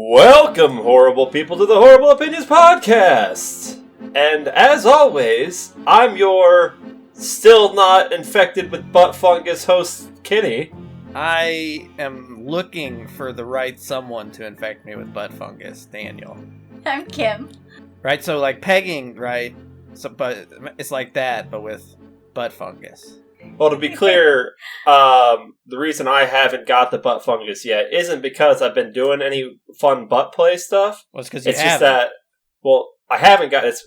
Welcome, horrible people, to the Horrible Opinions Podcast! And as always, I'm your still not infected with butt fungus host, Kenny. I am looking for the right someone to infect me with butt fungus, Daniel. I'm Kim. Right, so like pegging, right? So, but it's like that, but with butt fungus. Well, to be clear, the reason I haven't got the butt fungus yet isn't because I've been doing any fun butt play stuff. Well, it's because you It's haven't. just that, well, I haven't got it.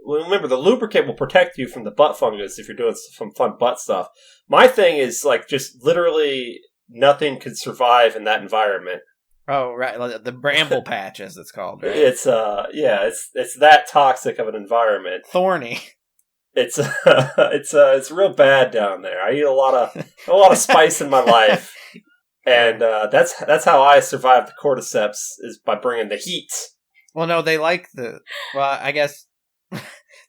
Remember, the lubricant will protect you from the butt fungus if you're doing some fun butt stuff. My thing is, like, just literally nothing could survive in that environment. Oh, right, like the bramble patch, as it's called, right? It's that toxic of an environment. Thorny. It's real bad down there. I eat a lot of spice in my life, and that's how I survive the cordyceps, is by bringing the heat. Well, no, they like the... Well, I guess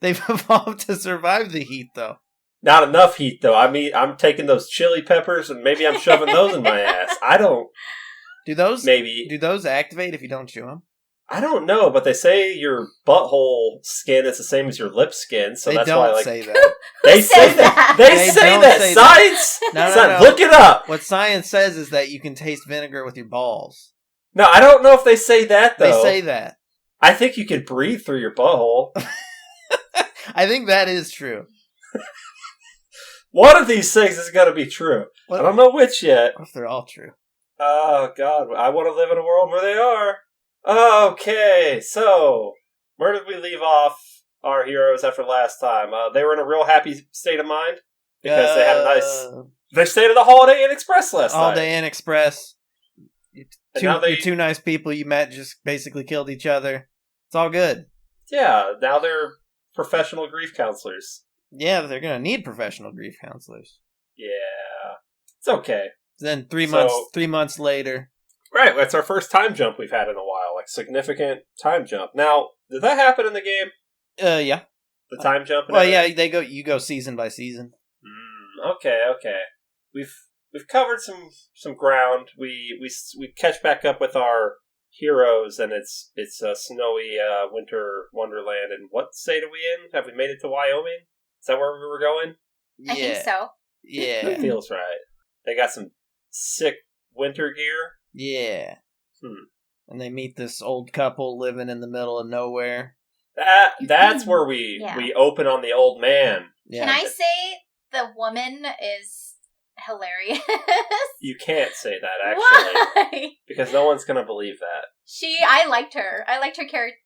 they've evolved to survive the heat, though. Not enough heat, though. I mean, I'm taking those chili peppers, and maybe I'm shoving those in my ass. I don't... Do those activate if you don't chew them? I don't know, but they say your butthole skin is the same as your lip skin, so that's why, like... They don't say that. They say that! They say that! Science! No. Look it up! What science says is that you can taste vinegar with your balls. No, I don't know if they say that, though. They say that. I think you can breathe through your butthole. I think that is true. One of these things is going to be true. What? I don't know which yet. What if they're all true? Oh, God. I want to live in a world where they are. Okay, so where did we leave off our heroes after last time? They were in a real happy state of mind because they had a nice... They stayed at the Holiday Inn Express last night. Holiday Inn Express. You two nice people you met just basically killed each other. It's all good. Yeah, now they're professional grief counselors. Yeah, but they're going to need professional grief counselors. Yeah, it's okay. Then 3 months later... Right, that's our first time jump we've had in a while, like significant time jump. Now, did that happen in the game? Yeah. The time jump? Well, yeah, you go season by season. Okay. We've covered some ground. We catch back up with our heroes, and it's a snowy winter wonderland. And what state are we in? Have we made it to Wyoming? Is that where we were going? I think so. Yeah. That feels right. They got some sick winter gear. Yeah. And they meet this old couple living in the middle of nowhere. That's where we open on the old man. Yeah. Can I say the woman is hilarious? You can't say that, actually. Why? Because no one's going to believe that. I liked her. I liked her character.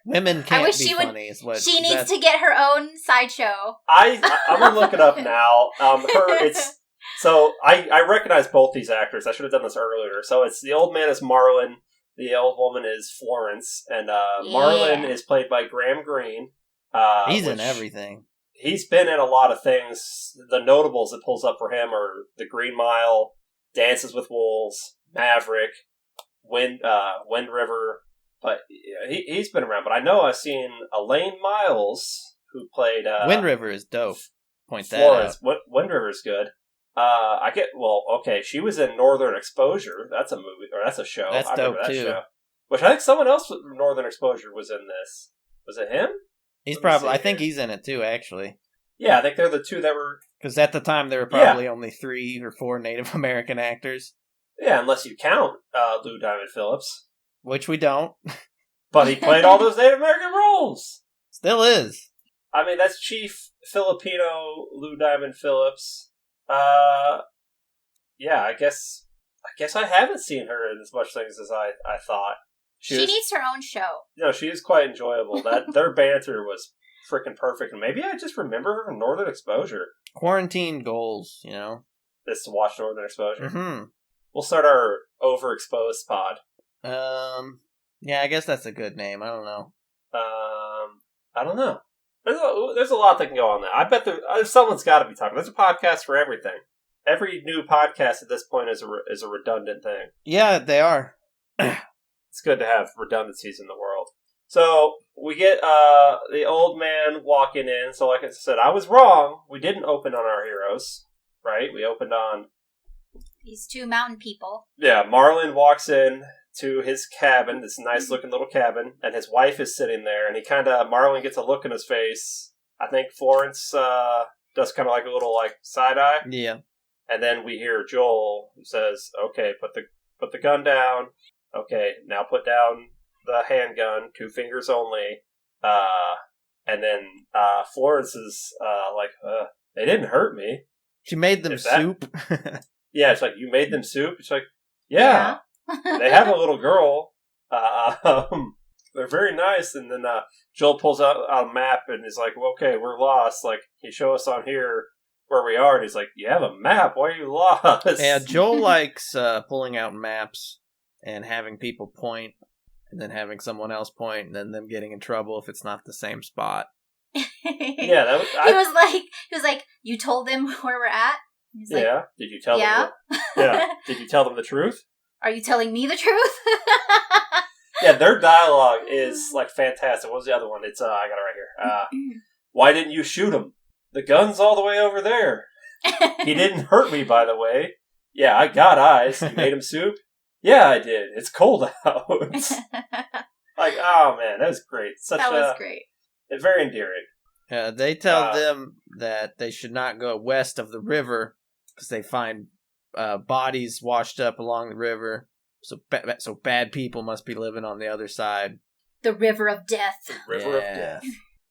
Women can't be funny. Is what she needs to get her own sideshow. I'm going to look it up now. So I recognize both these actors. I should have done this earlier. So it's the old man is Marlon, the old woman is Florence, and Marlon is played by Graham Greene. He's in everything. He's been in a lot of things. The notables it pulls up for him are The Green Mile, Dances with Wolves, Maverick, Wind River. But he's been around. But I know I've seen Elaine Miles, who played Wind River is dope. Point Florence. that out. Wind River's good. She was in Northern Exposure. That's a movie, or that's a show. That's dope, that too. Show. Which I think someone else from Northern Exposure was in this. Was it him? I think he's in it too, actually. Yeah, I think they're the two that were... Because at the time, there were probably only 3 or 4 Native American actors. Yeah, unless you count Lou Diamond Phillips. Which we don't. But he played all those Native American roles! Still is. I mean, that's Chief Filipino Lou Diamond Phillips. Yeah, I guess I haven't seen her in as much things as I thought. She needs her own show. No, she is quite enjoyable. Their banter was freaking perfect, and maybe I just remember her from Northern Exposure. Quarantine goals, you know. Is to watch Northern Exposure. Mm-hmm. We'll start our overexposed pod. Yeah, I guess that's a good name. I don't know. I don't know. There's a lot that can go on there. I bet someone's got to be talking. There's a podcast for everything. Every new podcast at this point is a redundant thing. Yeah, they are. It's good to have redundancies in the world. So we get the old man walking in. So like I said, I was wrong. We didn't open on our heroes, right? We opened on these 2 mountain people. Yeah, Marlon walks in to his cabin, this nice looking little cabin, and his wife is sitting there, and Marlon gets a look in his face. I think Florence does kind of like a little like side eye. Yeah. And then we hear Joel who says, "Okay, put the gun down. Okay, now put down the handgun, 2 fingers only." And then Florence is like, "They didn't hurt me. She made them soup." Yeah, it's like, "You made them soup?" It's like, "Yeah." They have a little girl. They're very nice. And then Joel pulls out a map and is like, "Well, okay, we're lost. Like, can you show us on here where we are?" And he's like, "You have a map. Why are you lost?" Yeah, Joel likes pulling out maps and having people point, and then having someone else point, and then them getting in trouble if it's not the same spot. Yeah, he was like, "You told them where we're at?" He's like, "Yeah." Did you tell them? Did you tell them the truth? Are you telling me the truth? Yeah, their dialogue is like fantastic. What was the other one? It's I got it right here. Why didn't you shoot him? The gun's all the way over there. He didn't hurt me, by the way. Yeah, I got eyes. You made him soup? Yeah, I did. It's cold out. Like, oh man, that was great. That was great. It's very endearing. They tell them that they should not go west of the river because they find bodies washed up along the river. So bad people must be living on the other side. The river of death. The river of death.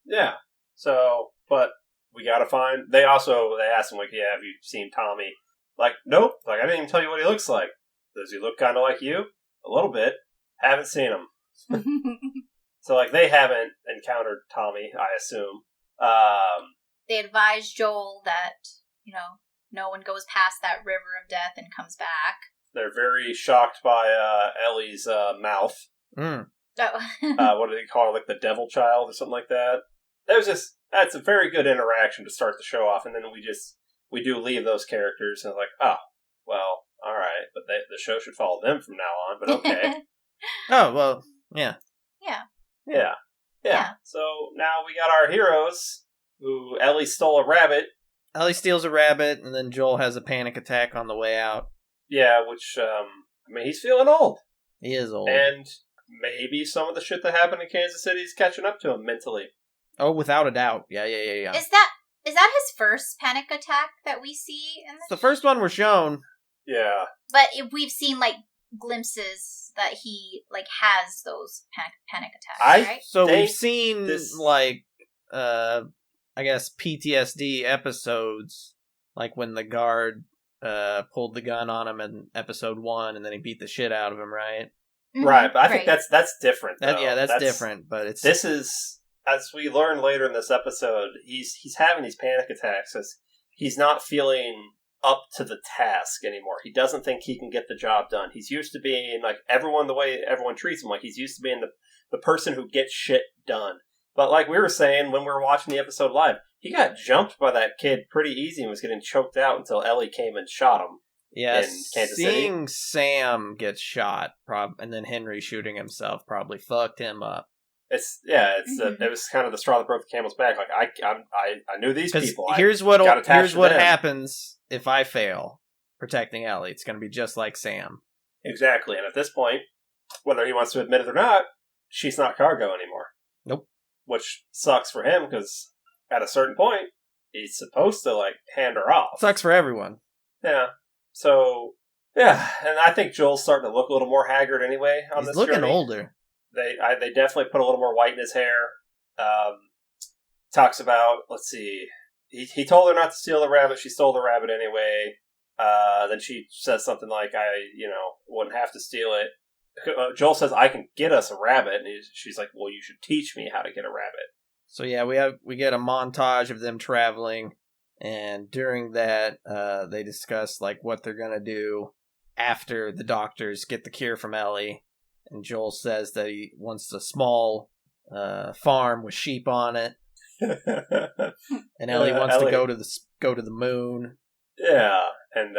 Yeah. So, but we gotta find... They asked him, like, "Yeah, have you seen Tommy?" Like, "Nope." Like, "I didn't even tell you what he looks like." "Does he look kind of like you?" "A little bit." "Haven't seen him." So, like, they haven't encountered Tommy, I assume. They advise Joel that, no one goes past that river of death and comes back. They're very shocked by Ellie's mouth. Mm. Oh. What do they call it? Like the devil child or something like that? That's a very good interaction to start the show off, and then we do leave those characters, and it's like, oh, well, alright, but the show should follow them from now on, but okay. Oh, well, yeah. Yeah. So now we got our heroes, who Ellie stole a rabbit. Ellie steals a rabbit, and then Joel has a panic attack on the way out. Yeah, which, he's feeling old. He is old. And maybe some of the shit that happened in Kansas City is catching up to him mentally. Oh, without a doubt. Yeah. Is that his first panic attack that we see in the first one we're shown. Yeah. But we've seen, like, glimpses that he, like, has those panic attacks, right? So we've seen, I guess, PTSD episodes, like when the guard pulled the gun on him in episode 1, and then he beat the shit out of him, right? Mm-hmm. Right, but I think that's different, though. That's different, but it's... This is, as we learn later in this episode, he's having these panic attacks because he's not feeling up to the task anymore. He doesn't think he can get the job done. He's used to being, like, the way everyone treats him, like he's used to being the person who gets shit done. But like we were saying when we were watching the episode live, he got jumped by that kid pretty easy and was getting choked out until Ellie came and shot him. Yeah, in Kansas seeing City. Sam get shot, and then Henry shooting himself probably fucked him up. It was kind of the straw that broke the camel's back. Like I knew these people. Here's what happens if I fail protecting Ellie. It's going to be just like Sam. Exactly, and at this point, whether he wants to admit it or not, she's not cargo anymore. Nope. Which sucks for him because at a certain point, he's supposed to like hand her off. Sucks for everyone. Yeah. So yeah, and I think Joel's starting to look a little more haggard anyway. He's looking older. They definitely put a little more white in his hair. Talks about, let's see, he told her not to steal the rabbit. She stole the rabbit anyway. Then she says something like, I wouldn't have to steal it. Joel says, I can get us a rabbit. And she's like, well, you should teach me how to get a rabbit. So yeah, we get a montage of them traveling. And during that, they discuss like what they're going to do after the doctors get the cure from Ellie. And Joel says that he wants a small farm with sheep on it. And Ellie wants to go to the moon. Yeah, and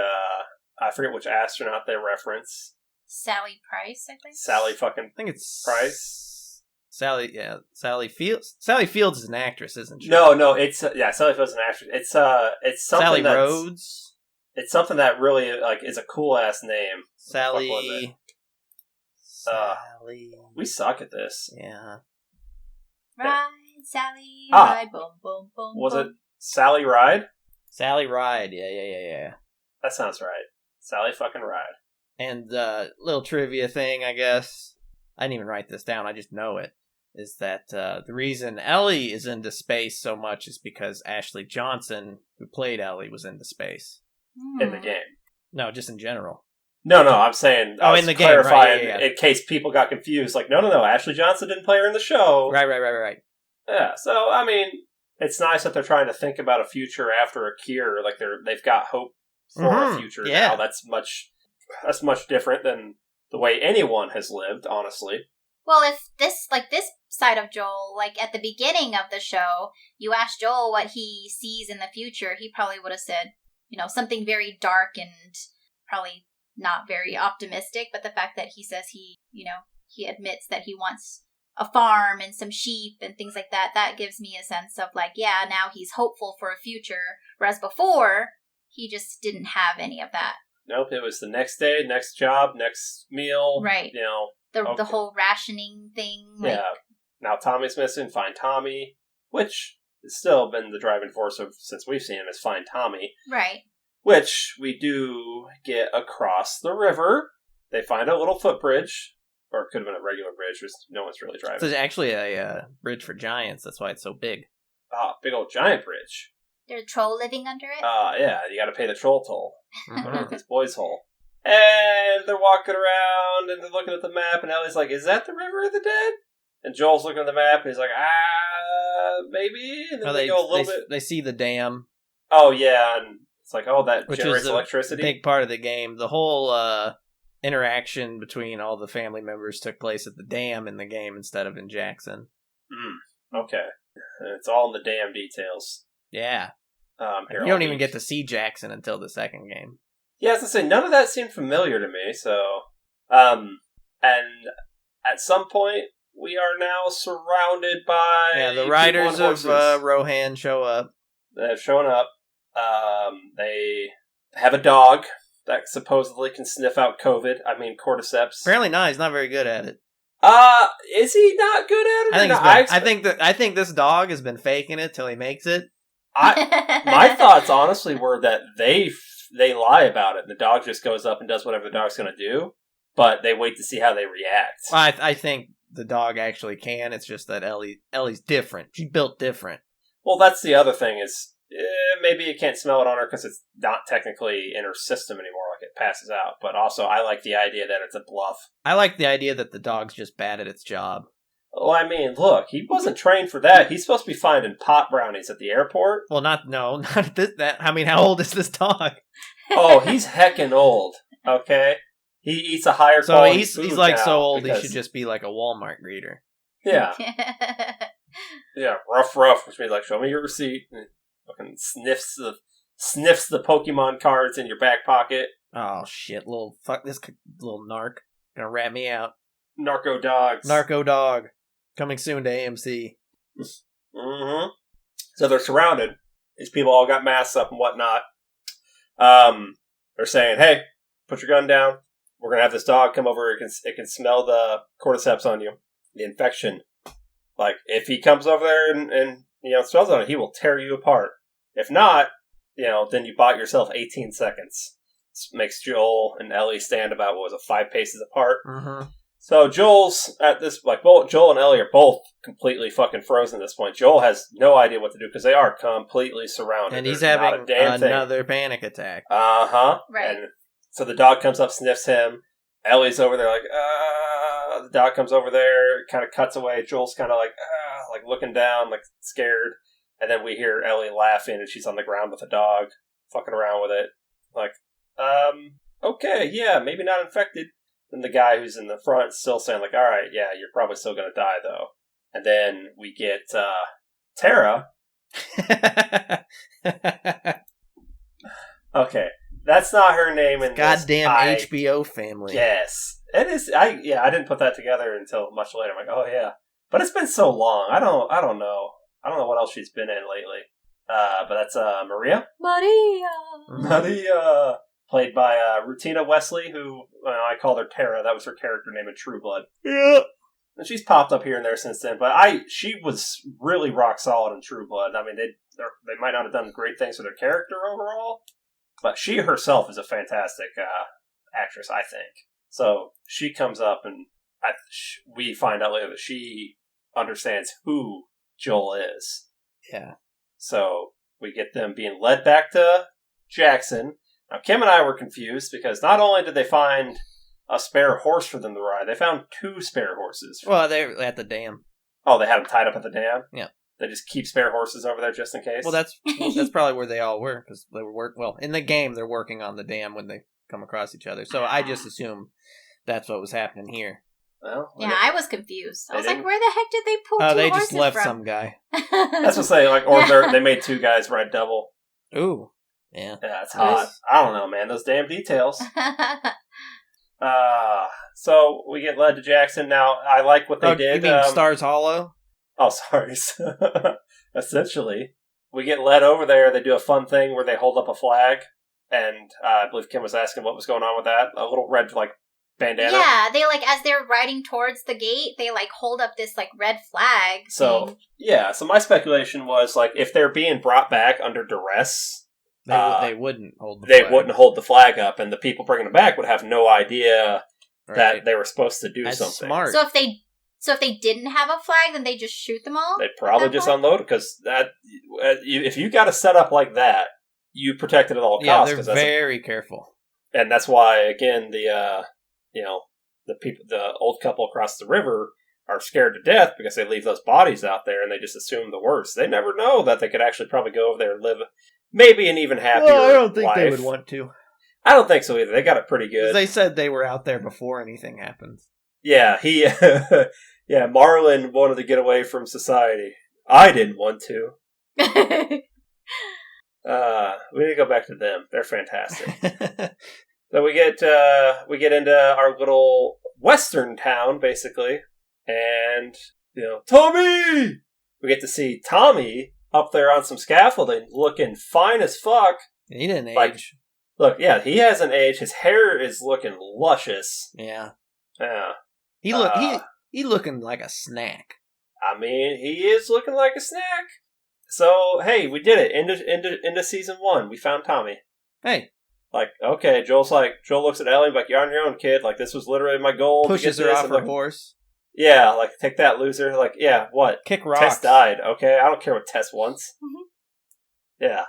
I forget which astronaut they reference. Sally Price, I think. I think it's Price. Sally Fields. Sally Fields is an actress, isn't she? No, it's Sally Fields is an actress. It's something Sally Rhodes. It's something that really like is a cool ass name. Sally Sally. We suck at this. Yeah. Ride, Sally, ride, boom, boom, boom. Was it Sally Ride? Sally Ride. Yeah. That sounds right. Sally fucking Ride. And little trivia thing, I guess. I didn't even write this down. I just know it. Is that the reason Ellie is into space so much is because Ashley Johnson, who played Ellie, was into space. In the game. No, just in general. No, I'm saying... I was in the game, right, clarifying yeah. in case people got confused. Like, no, Ashley Johnson didn't play her in the show. Right. Yeah, so, I mean, it's nice that they're trying to think about a future after a cure. Like, they've got hope for a future now. That's much different than the way anyone has lived, honestly. Well, if this side of Joel, like at the beginning of the show, you asked Joel what he sees in the future, he probably would have said, something very dark and probably not very optimistic. But the fact that he says he admits that he wants a farm and some sheep and things like that, that gives me a sense of like, yeah, now he's hopeful for a future. Whereas before, he just didn't have any of that. Nope, it was the next day, next job, next meal. Right. The whole rationing thing. Like, yeah. Now Tommy's missing. Find Tommy, which has still been the driving force of since we've seen him is Find Tommy. Right. Which we do get across the river. They find a little footbridge, or it could have been a regular bridge, which no one's really driving. It's actually a bridge for giants. That's why it's so big. Big old giant bridge. There's a troll living under it? Yeah, you gotta pay the troll toll. This boy's hole. And they're walking around, and they're looking at the map, and Ellie's like, is that the River of the Dead? And Joel's looking at the map, and he's like, maybe? And then they go a little bit... They see the dam. Oh, yeah, and it's like, that which generates is electricity. A big part of the game. The whole interaction between all the family members took place at the dam in the game instead of in Jackson. Okay. And it's all in the dam details. Yeah. You don't even get to see Jackson until the second game. Yeah, I was going to say, none of that seemed familiar to me, so... and at some point, we are now surrounded by... Yeah, the riders of Rohan show up. They're showing up. They have a dog that supposedly can sniff out cordyceps. Apparently not, he's not very good at it. Is he not good at it? I think this dog has been faking it till he makes it. My thoughts, honestly, were that they lie about it, and the dog just goes up and does whatever the dog's going to do, but they wait to see how they react. Well, I think the dog actually can. It's just that Ellie's different. She's built different. Well, that's the other thing is maybe you can't smell it on her because it's not technically in her system anymore, like it passes out. But also, I like the idea that it's a bluff. I like the idea that the dog's just bad at its job. Well, I mean, look, he wasn't trained for that. He's supposed to be finding pot brownies at the airport. Well, not at this. How old is this dog? Oh, he's heckin' old. Okay, he eats a higher quality food. So he's like so old. He should just be like a Walmart greeter. Yeah, yeah, rough. Which means like, show me your receipt. And fucking sniffs the Pokemon cards in your back pocket. Oh shit! This little narc gonna rat me out. Narco dog. Coming soon to AMC. Mm-hmm. So they're surrounded. These people all got masks up and whatnot. They're saying, hey, put your gun down. We're going to have this dog come over. It can smell the cordyceps on you. The infection. Like, if he comes over there and smells on it, he will tear you apart. If not, then you bought yourself 18 seconds. This makes Joel and Ellie stand about, 5 paces apart. Mm-hmm. So Joel's at this, Joel and Ellie are both completely fucking frozen at this point. Joel has no idea what to do because they are completely surrounded. And he's having another panic attack. Uh-huh. Right. And so the dog comes up, sniffs him. Ellie's over there the dog comes over there, kind of cuts away. Joel's kind of looking down, scared. And then we hear Ellie laughing and she's on the ground with the dog, fucking around with it. Okay, yeah, maybe not infected. And the guy who's in the front is still saying, all right, yeah, you're probably still going to die, though. And then we get Tara. Okay, that's not her name in goddamn HBO family. Yes, it is. I didn't put that together until much later. I'm like, oh, yeah. But it's been so long. I don't know. I don't know what else she's been in lately. But that's Maria. Maria. played by Rutina Wesley, who I called her Tara. That was her character name in True Blood. Yeah. And she's popped up here and there since then, but she was really rock solid in True Blood. I mean, they might not have done great things for their character overall, but she herself is a fantastic actress, I think. So she comes up, and we find out later that she understands who Joel is. Yeah. So we get them being led back to Jackson. Now, Kim and I were confused because not only did they find a spare horse for them to ride, they found 2 spare horses. Well, they're at the dam. Oh, they had them tied up at the dam? Yeah. They just keep spare horses over there just in case? Well, that's probably where they all were, because they were in the game, they're working on the dam when they come across each other. So I just assume that's what was happening here. Well, yeah, I was confused. I was like, where the heck did they pull 2 horses they just left from? some guy. That's what I say, or they made 2 guys ride double. Ooh. Yeah. Yeah, it's hot. I don't know, man. Those damn details. So we get led to Jackson. Now, I like what they did. You mean Stars Hollow? Oh, sorry. Essentially, we get led over there. They do a fun thing where they hold up a flag, and I believe Kim was asking what was going on with that. A little red, bandana. Yeah, they, as they're riding towards the gate, they, hold up this, red flag. So, yeah. So my speculation was, if they're being brought back under duress, they wouldn't hold the flag. They wouldn't hold the flag up, and the people bringing them back would have no idea that they were supposed to do That's something. Smart. So if they didn't have a flag, then they just shoot them all? They'd probably just unload it, because if you got a setup like that, you protect it at all costs. Yeah, they're very careful. And that's why, again, the old couple across the river are scared to death because they leave those bodies out there and they just assume the worst. They never know that they could actually probably go over there and live maybe an even happier life. I don't think they would want to. I don't think so either. They got it pretty good. They said they were out there before anything happened. Yeah, Marlon wanted to get away from society. I didn't want to. We need to go back to them. They're fantastic. So we get into our little western town, basically, and Tommy. We get to see Tommy up there on some scaffolding, looking fine as fuck. He didn't age. Look, yeah, he hasn't aged. His hair is looking luscious. Yeah. Yeah. He looking like a snack. I mean, he is looking like a snack. So hey, we did it. Into season 1, we found Tommy. Hey. Okay, Joel looks at Ellie like, you're on your own, kid. This was literally my goal. Pushes her off her horse. Yeah, take that, loser. Yeah, what? Kick rocks. Tess died, okay? I don't care what Tess wants. Mm-hmm. Yeah,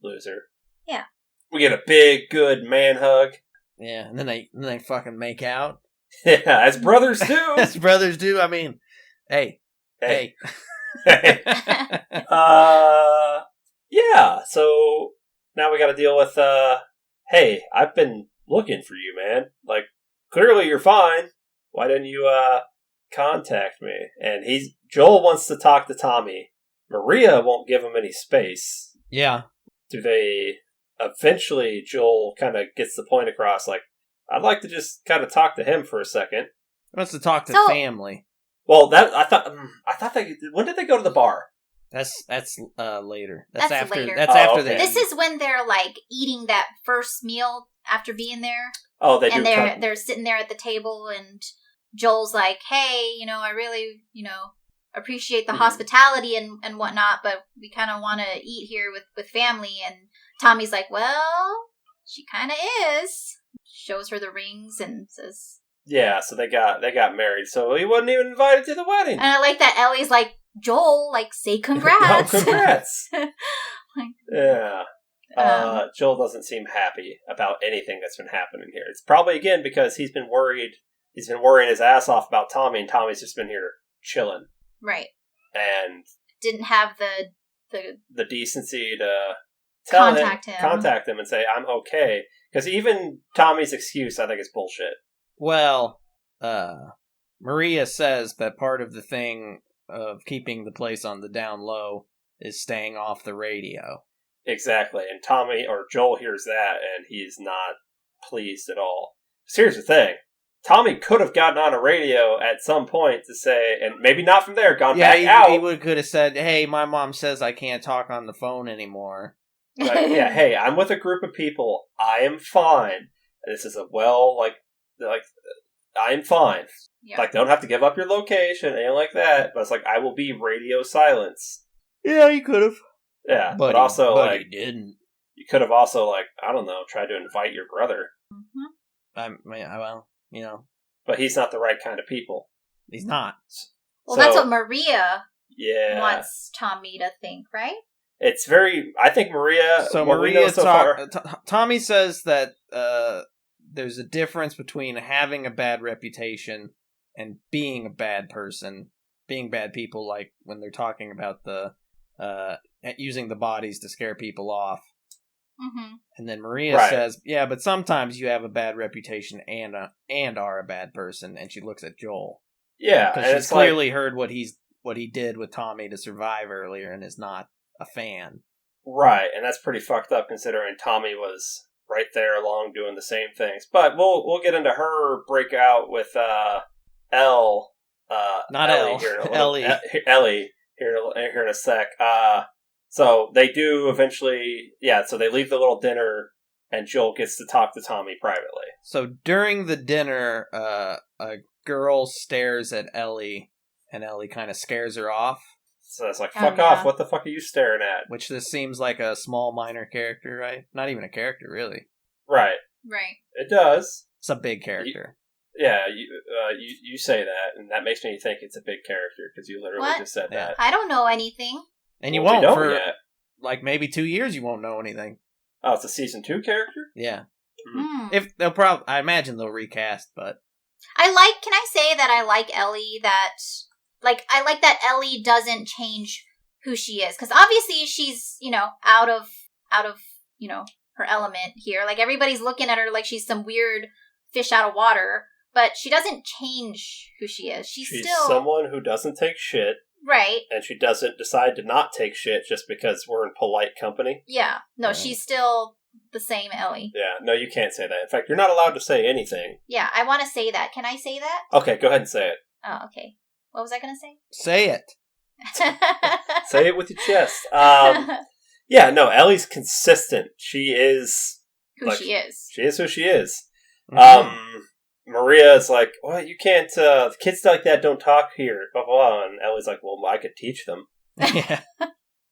loser. Yeah. We get a big, good man hug. Yeah, and then they fucking make out. Yeah, as brothers do. As brothers do. I mean, hey. Hey. Yeah, so now we got to deal with, hey, I've been looking for you, man. Clearly you're fine. Why didn't you, contact me? And Joel wants to talk to Tommy. Maria won't give him any space. Yeah. Eventually Joel kind of gets the point across, I'd like to just kind of talk to him for a second. He wants to talk to family. Well, I thought when did they go to the bar? That's later. That's after. Later. That's after okay. that. This is when they're eating that first meal after being there. Oh, they and do. They're sitting there at the table, and Joel's like, "Hey, I really, appreciate the hospitality and whatnot, but we kind of want to eat here with family." And Tommy's like, "Well, she kind of is." Shows her the rings and says, "Yeah." So they got married. So he wasn't even invited to the wedding. And I like that Ellie's like, "Joel, say congrats." No, congrats. Yeah. Joel doesn't seem happy about anything that's been happening here. It's probably, again, because he's been worried. He's been worrying his ass off about Tommy, and Tommy's just been here chilling. Right. And didn't have the decency to contact him and say, I'm okay. Because even Tommy's excuse, I think, is bullshit. Well, Maria says that part of the thing of keeping the place on the down low is staying off the radio. Exactly. And Tommy, or Joel, hears that, and he's not pleased at all. So here's the thing. Tommy could have gotten on a radio at some point to say, and maybe not from there, gone back out. He could have said, hey, my mom says I can't talk on the phone anymore. Like, yeah, hey, I'm with a group of people. I am fine. This is I'm fine. Yeah. Like, don't have to give up your location, anything like that. But it's like, I will be radio silence. Yeah, you could have. Yeah, but also, like, he didn't. you could have also, like, I don't know, tried to invite your brother. Well, you know. But he's not the right kind of people. He's not. Well, that's what Maria yeah. wants Tommy to think, right? It's very, I think Maria... So Maria, Tommy says that there's a difference between having a bad reputation and being a bad person. Being bad people, like when they're talking about the using the bodies to scare people off. Mm-hmm. And then Maria says, yeah, but sometimes you have a bad reputation and are a bad person. And she looks at Joel. Yeah. Because she's clearly heard what he did with Tommy to survive earlier and is not a fan. Right, and that's pretty fucked up considering Tommy was right there along doing the same things. But we'll get into her breakout with Ellie here in a sec. So they do eventually, so they leave the little dinner, and Joel gets to talk to Tommy privately. So during the dinner, a girl stares at Ellie, and Ellie kind of scares her off. So it's like, fuck off, what the fuck are you staring at? Which this seems like a small minor character, right? Not even a character, really. Right. Right. It does. It's a big character. You say that, and that makes me think it's a big character, because you literally just said that. I don't know anything. And you won't for, yet. Like, maybe 2 years you won't know anything. Oh, it's a season 2 character? Yeah. Mm. If they'll I imagine they'll recast, but... can I say that I like Ellie, I like that Ellie doesn't change who she is. Because obviously she's, out of, her element here. Like, everybody's looking at her like she's some weird fish out of water. But she doesn't change who she is. She's still... someone who doesn't take shit. Right. And she doesn't decide to not take shit just because we're in polite company. Yeah. No, she's still the same Ellie. Yeah. No, you can't say that. In fact, you're not allowed to say anything. Yeah, I want to say that. Can I say that? Okay, go ahead and say it. Oh, okay. What was I going to say? Say it. Say it with your chest. Yeah, no, Ellie's consistent. She is... who she is. She is who she is. Mm-hmm. Maria is like, well, you can't, kids like that don't talk here, blah, blah, blah. And Ellie's like, well, I could teach them. Yeah.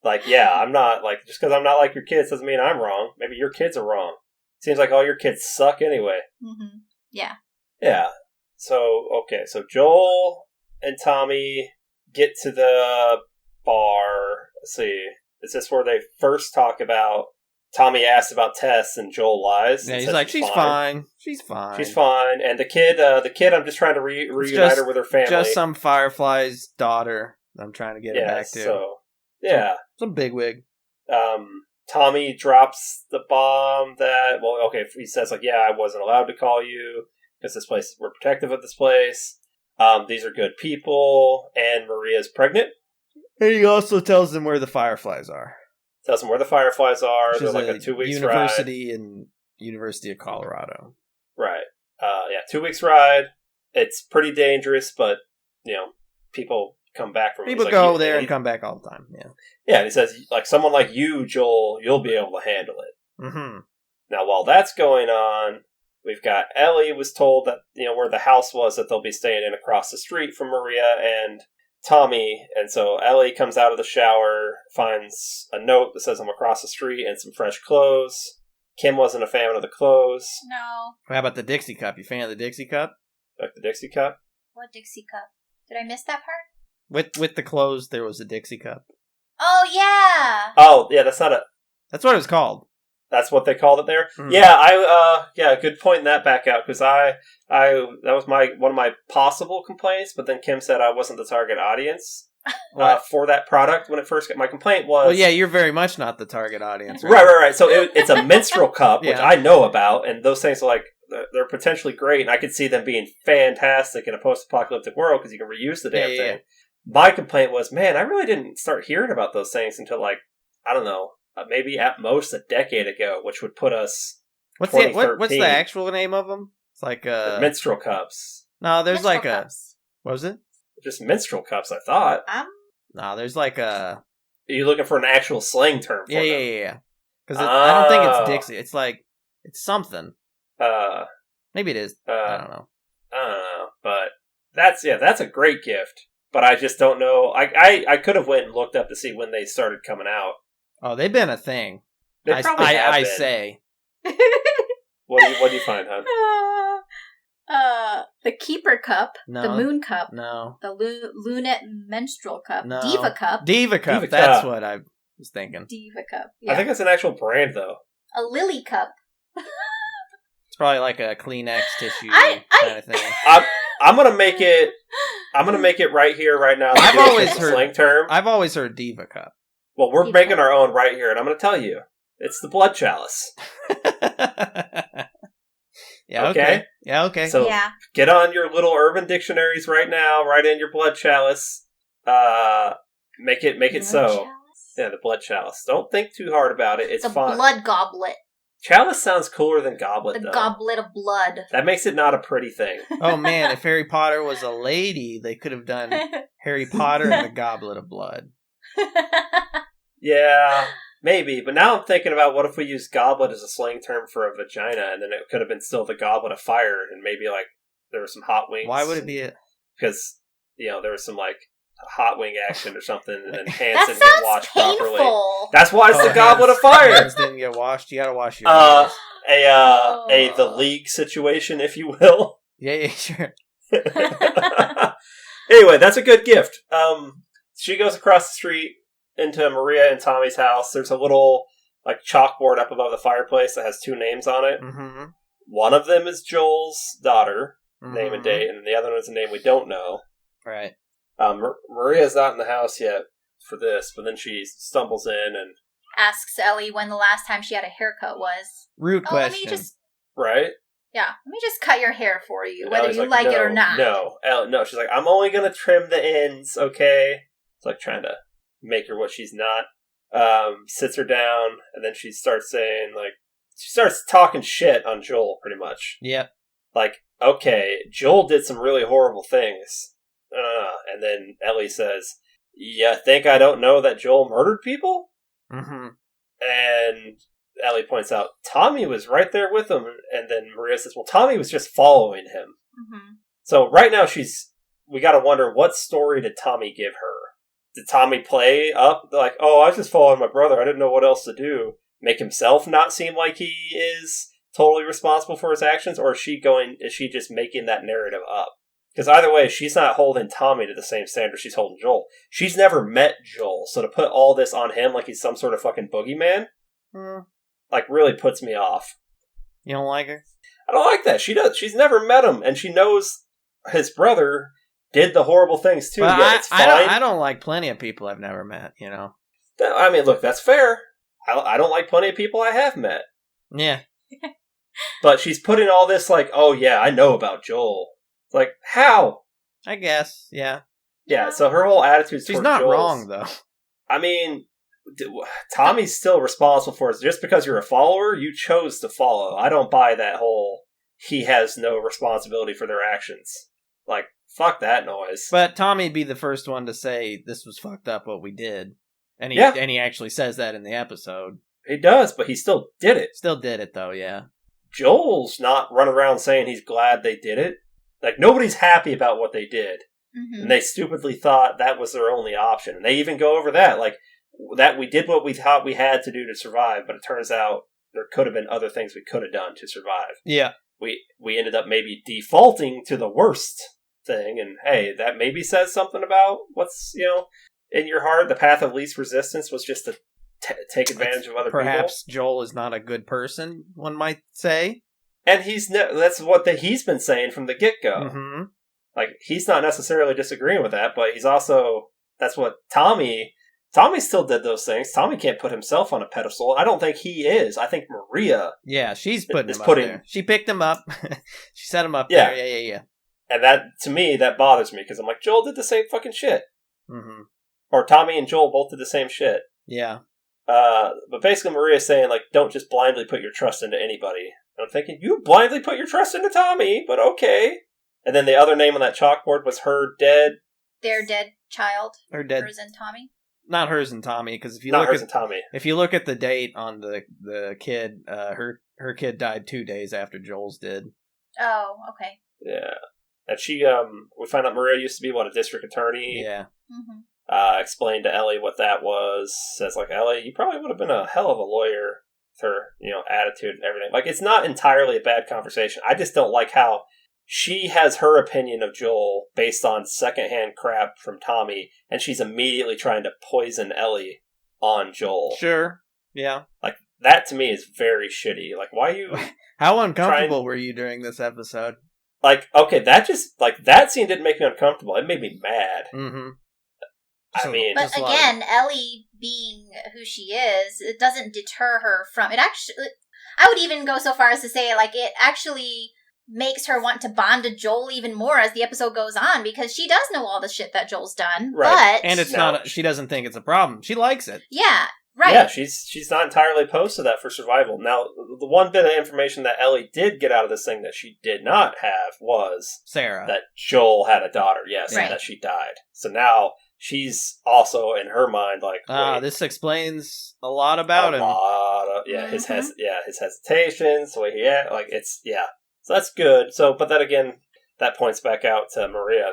Like, yeah, I'm not, like, just because I'm not like your kids doesn't mean I'm wrong. Maybe your kids are wrong. Seems like all your kids suck anyway. Mm-hmm. Yeah. Yeah. So, okay, so Joel and Tommy get to the bar. Let's see. Is this where they first talk about... Tommy asks about Tess, and Joel lies. Yeah, he's like, she's fine. She's fine. She's fine. And the kid, I'm just trying to reunite her with her family. Just some Firefly's daughter I'm trying to get her back to. So, yeah. Some bigwig. Tommy drops the bomb that, he says, like, yeah, I wasn't allowed to call you, because we're protective of this place. These are good people, and Maria's pregnant. And he also tells them where the Fireflies are. Tells them where the Fireflies are. Which They're like a 2 weeks ride. University of Colorado. Right. 2 weeks ride. It's pretty dangerous, but, people come back from it. People go there and come back all the time, yeah. Yeah, and he says, like, someone like you, Joel, you'll be able to handle it. Mm-hmm. Now, while that's going on, we've got Ellie was told that, where the house was, that they'll be staying in across the street from Maria and Tommy, and so Ellie comes out of the shower, finds a note that says I'm across the street and some fresh clothes. Kim wasn't a fan of the clothes. No. How about the Dixie Cup? You fan of the Dixie Cup? Like the Dixie Cup? What Dixie Cup? Did I miss that part? With the clothes, there was a Dixie Cup. Oh, yeah! Oh, yeah, that's not a... That's what it was called. That's what they called it there? Mm. Yeah, good point in that back out, because that was one of my possible complaints, but then Kim said I wasn't the target audience for that product when it first got... My complaint was... Well, yeah, you're very much not the target audience. Right. So it's a menstrual cup, which Yeah. I know about, and those things are like, they're potentially great, and I could see them being fantastic in a post-apocalyptic world, because you can reuse the damn thing. Yeah. My complaint was, man, I really didn't start hearing about those things until, like, I don't know, maybe at most a decade ago, which would put us. What's the actual name of them? It's like menstrual cups. No, there's menstrual like cups. What was it? Just menstrual cups, I thought. No, there's like a. Are you looking for an actual slang term for them? Yeah. Because I don't think it's Dixie. It's like, it's something. Maybe it is. I don't know. But that's a great gift. But I just don't know. I could have went and looked up to see when they started coming out. Oh, they've been a thing. They probably have I been. say. What do you find, hon? The Keeper Cup, No. the Moon Cup, No. the Lunette Menstrual Cup, No. Diva Cup. Diva Cup. Diva That's Cup. what I was thinking. Diva Cup. Yeah. I think that's an actual brand, though. A Lily Cup. It's probably like a Kleenex tissue I- kind of thing. I'm gonna make it. I'm gonna make it right here, right now. I've always It's a heard- slang term. I've always heard Diva Cup. Well, we're Diva making Cup. our own right here, and I'm gonna tell you, it's the blood chalice. Yeah, Okay. okay. Yeah, okay. So Yeah. get on your little urban dictionaries right now. Write in your blood chalice. Make it Blood so. chalice? Yeah, the blood chalice. Don't think too hard about it. It's The fine. blood goblet. Chalice sounds cooler than goblet, The though. goblet of blood. That makes it not a pretty thing. Oh man, if Harry Potter was a lady, they could have done Harry Potter and the Goblet of Blood. Yeah, maybe. But now I'm thinking about what if we use goblet as a slang term for a vagina, and then it could have been still the goblet of fire, and maybe like there were some hot wings. Why would it be a... Because there was some like hot wing action or something, and then hands That didn't get sounds washed properly. painful. That's why it's Oh, the goblet of hands fire. didn't get washed. You gotta wash your Uh, hands. The league situation, if you will. Yeah, sure. Anyway, that's a good gift. She goes across the street into Maria and Tommy's house. There's a little like chalkboard up above the fireplace that has 2 names on it. Mm-hmm. One of them is Joel's daughter, name and date, and the other one is a name we don't know. Right. Maria's not in the house yet for this, but then she stumbles in and Asks Ellie when the last time she had a haircut was. Rude Oh, let question. me just right. let me just cut your hair for you, And whether Ellie's you like it or not. No. She's like, I'm only gonna trim the ends, okay? It's like trying to make her what she's not. Sits her down, and then she starts saying she starts talking shit on Joel, pretty much. Yep. Like, okay, Joel did some really horrible things. And then Ellie says, "You think I don't know that Joel murdered people?" Mm-hmm. And Ellie points out, Tommy was right there with him. And then Maria says, well, Tommy was just following him. Mm-hmm. So right now we gotta wonder, what story did Tommy give her? Did Tommy play up like, oh, I was just following my brother, I didn't know what else to do? Make himself not seem like he is totally responsible for his actions? Or is she just making that narrative up? Because either way, she's not holding Tommy to the same standard she's holding Joel. She's never met Joel, so to put all this on him like he's some sort of fucking boogeyman, really puts me off. You don't like her? I don't like that. She does. She's never met him, and she knows his brother did the horrible things too. But Yeah, it's fine. I don't like plenty of people I've never met, you know? I mean, look, that's fair. I don't like plenty of people I have met. Yeah. But she's putting all this like, oh yeah, I know about Joel. Like, how? I guess, yeah. Yeah, so her whole attitude She's towards not Joel's, wrong, though. I mean, Tommy's still responsible for it. Just because you're a follower, you chose to follow. I don't buy that whole, he has no responsibility for their actions. Like, fuck that noise. But Tommy'd be the first one to say, this was fucked up what we did. And he, Yeah. and he actually says that in the episode. He does, but he still did it. Still did it, though, yeah. Joel's not running around saying he's glad they did it. Like, nobody's happy about what they did. Mm-hmm. And they stupidly thought that was their only option. And they even go over that. Like, that we did what we thought we had to do to survive, but it turns out there could have been other things we could have done to survive. Yeah. We ended up maybe defaulting to the worst thing. And, hey, that maybe says something about what's, in your heart. The path of least resistance was just to take advantage of other Perhaps Joel is not a good person, one might say. And that's what he's been saying from the get-go. Mm-hmm. Like, he's not necessarily disagreeing with that, but he's also, that's what Tommy still did those things. Tommy can't put himself on a pedestal. I don't think he is. I think Maria. Yeah, she's putting is him putting- up there. She picked him up. She set him up Yeah. there. Yeah. And that, to me, that bothers me, because I'm like, Joel did the same fucking shit. Mm-hmm. Or Tommy and Joel both did the same shit. Yeah. But basically Maria's saying, like, don't just blindly put your trust into anybody. And I'm thinking, you blindly put your trust into Tommy, but okay. And then the other name on that chalkboard was her dead. Their dead child. Her dead. Hers and Tommy. not hers and Tommy, because if you Not look hers at and Tommy. if you look at the date on the kid, her kid died 2 days after Joel's did. Oh, okay. Yeah. And she, we find out Maria used to be, a district attorney. Yeah. Mm-hmm. Explained to Ellie what that was. Says, like, Ellie, you probably would have been a hell of a lawyer with her, attitude and everything. Like, it's not entirely a bad conversation. I just don't like how she has her opinion of Joel based on secondhand crap from Tommy, and she's immediately trying to poison Ellie on Joel. Sure. Yeah. Like, that to me is very shitty. Like, why are you... How uncomfortable were you during this episode? Like, okay, that scene didn't make me uncomfortable. It made me mad. Mm-hmm. I mean... But again, Ellie being who she is, it doesn't deter her from... It actually... I would even go so far as to say, like, it actually makes her want to bond to Joel even more as the episode goes on, because she does know all the shit that Joel's done, right. But... And it's not... She doesn't think it's a problem. She likes it. Yeah, right. Yeah, she's not entirely opposed to that for survival. Now, the one bit of information that Ellie did get out of this thing that she did not have was... Sarah. That Joel had a daughter, yes, Right. and that she died. So now... She's also in her mind like, this explains a lot about him. His hesitations, the way he act, like it's So that's good. So, but then again, that points back out to Maria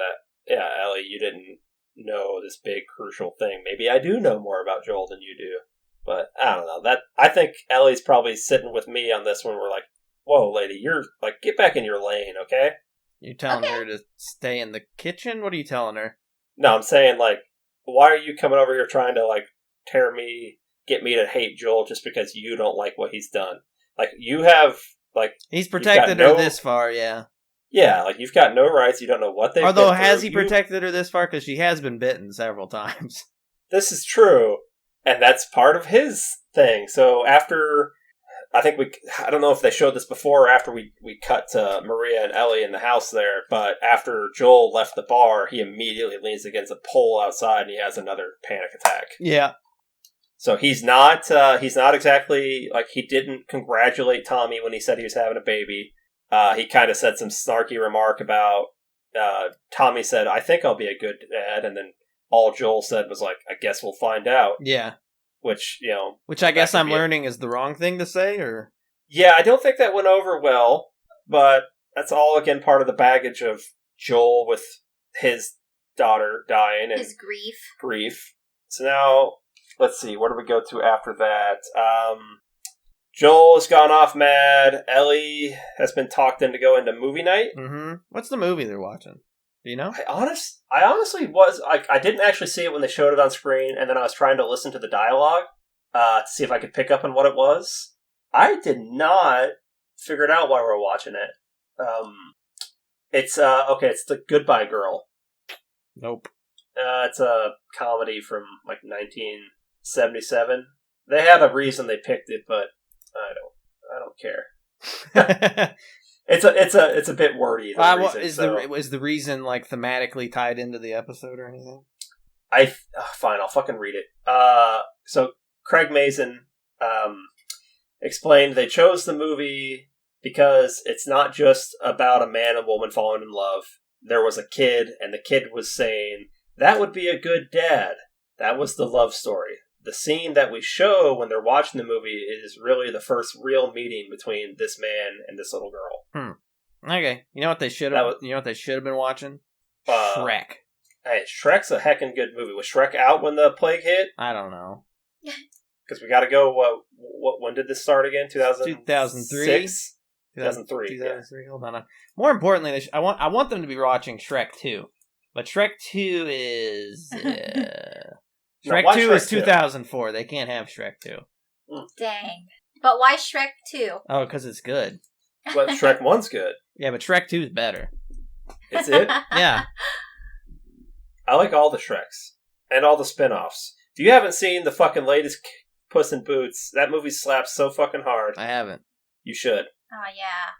that Ellie, you didn't know this big crucial thing. Maybe I do know more about Joel than you do, but I don't know. That I think Ellie's probably sitting with me on this one. We're like, whoa, lady, you're like, get back in your lane, okay? You telling her to stay in the kitchen? What are you telling her? No, I'm saying, like, why are you coming over here trying to, like, get me to hate Joel just because you don't like what he's done? Like, you have, like... He's protected her this far, yeah. Yeah, like, you've got no rights, you don't know what they've Although, has he protected her this far? Because she has been bitten several times. This is true, and that's part of his thing. So, after... I don't know if they showed this before or after we cut to Maria and Ellie in the house there, but after Joel left the bar, he immediately leans against a pole outside and he has another panic attack. Yeah. So he's not exactly, like, he didn't congratulate Tommy when he said he was having a baby. He kind of said some snarky remark about, Tommy said, I think I'll be a good dad, and then all Joel said was like, I guess we'll find out. Yeah. Which I guess I'm learning is the wrong thing to say, or? Yeah, I don't think that went over well, but that's all, again, part of the baggage of Joel with his daughter dying. And his grief. So now, let's see, where do we go to after that? Joel has gone off mad. Ellie has been talked into going to movie night. Mm-hmm. What's the movie they're watching? Do you know? I honestly was... I didn't actually see it when they showed it on screen, and then I was trying to listen to the dialogue to see if I could pick up on what it was. I did not figure it out while we were watching it. It's The Goodbye Girl. Nope. It's a comedy from, like, 1977. They had a reason they picked it, but I don't care. It's a bit wordy. Is the reason, like, thematically tied into the episode or anything? Fine, I'll fucking read it. So Craig Mazin explained they chose the movie because it's not just about a man and woman falling in love. There was a kid, and the kid was saying, that would be a good dad. That was the love story. The scene that we show when they're watching the movie is really the first real meeting between this man and this little girl. Okay. You know what they should have? You know what they should have been watching? Shrek. Hey, Shrek's a heckin' good movie. Was Shrek out when the plague hit? I don't know. Because we got to go. When did this start again? 2003. 2003. 2003. Yeah. Hold on. More importantly, I want them to be watching Shrek 2, but Shrek 2 is. Shrek 2 is 2004. They can't have Shrek 2. Dang. But why Shrek 2? Oh, because it's good. But Shrek 1's good. Yeah, but Shrek 2 is better. Is it? Yeah. I like all the Shreks. And all the spin-offs. If you haven't seen the fucking latest Puss in Boots, that movie slaps so fucking hard. I haven't. You should. Oh, yeah.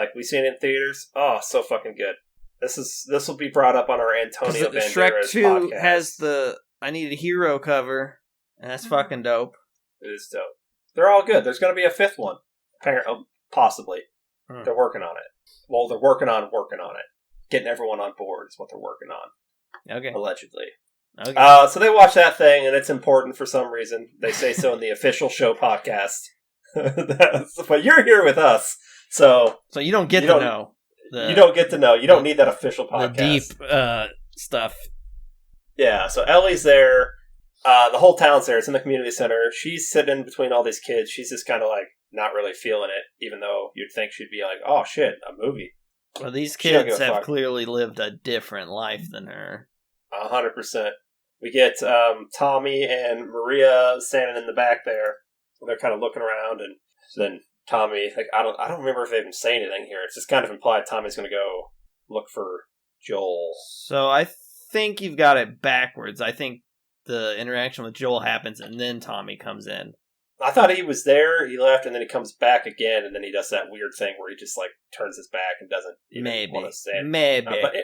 Like, we seen it in theaters. Oh, so fucking good. This will be brought up on our Antonio Banderas Shrek 2 podcast. has the I Need a Hero cover, and that's fucking dope. It is dope. They're all good. There's going to be a fifth one. Possibly. They're working on it. Well, they're working on it. Getting everyone on board is what they're working on. Okay. Allegedly. Okay. So they watch that thing, and it's important for some reason. They say so in the official show podcast. But you're here with us, so you don't get to know. You don't get to know. You don't need that official podcast. The deep stuff. Yeah, so Ellie's there. The whole town's there. It's in the community center. She's sitting between all these kids. She's just kind of like not really feeling it, even though you'd think she'd be like, oh shit, a movie. Well, these kids have clearly lived a different life than her. 100%. We get Tommy and Maria standing in the back there. They're kind of looking around, and then Tommy, like I don't remember if they even say anything here. It's just kind of implied Tommy's going to go look for Joel. So I think you've got it backwards. I think the interaction with Joel happens, and then Tommy comes in. I thought he was there, he left, and then he comes back again, and then he does that weird thing where he just like turns his back and doesn't even want to say it. Maybe. But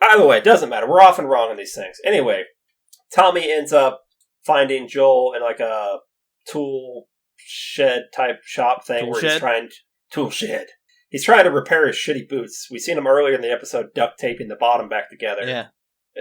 either way, it doesn't matter. We're often wrong on these things. Anyway, Tommy ends up finding Joel in like a tool shed type shop thing tool shed. He's trying to repair his shitty boots. We've seen him earlier in the episode duct taping the bottom back together. Yeah.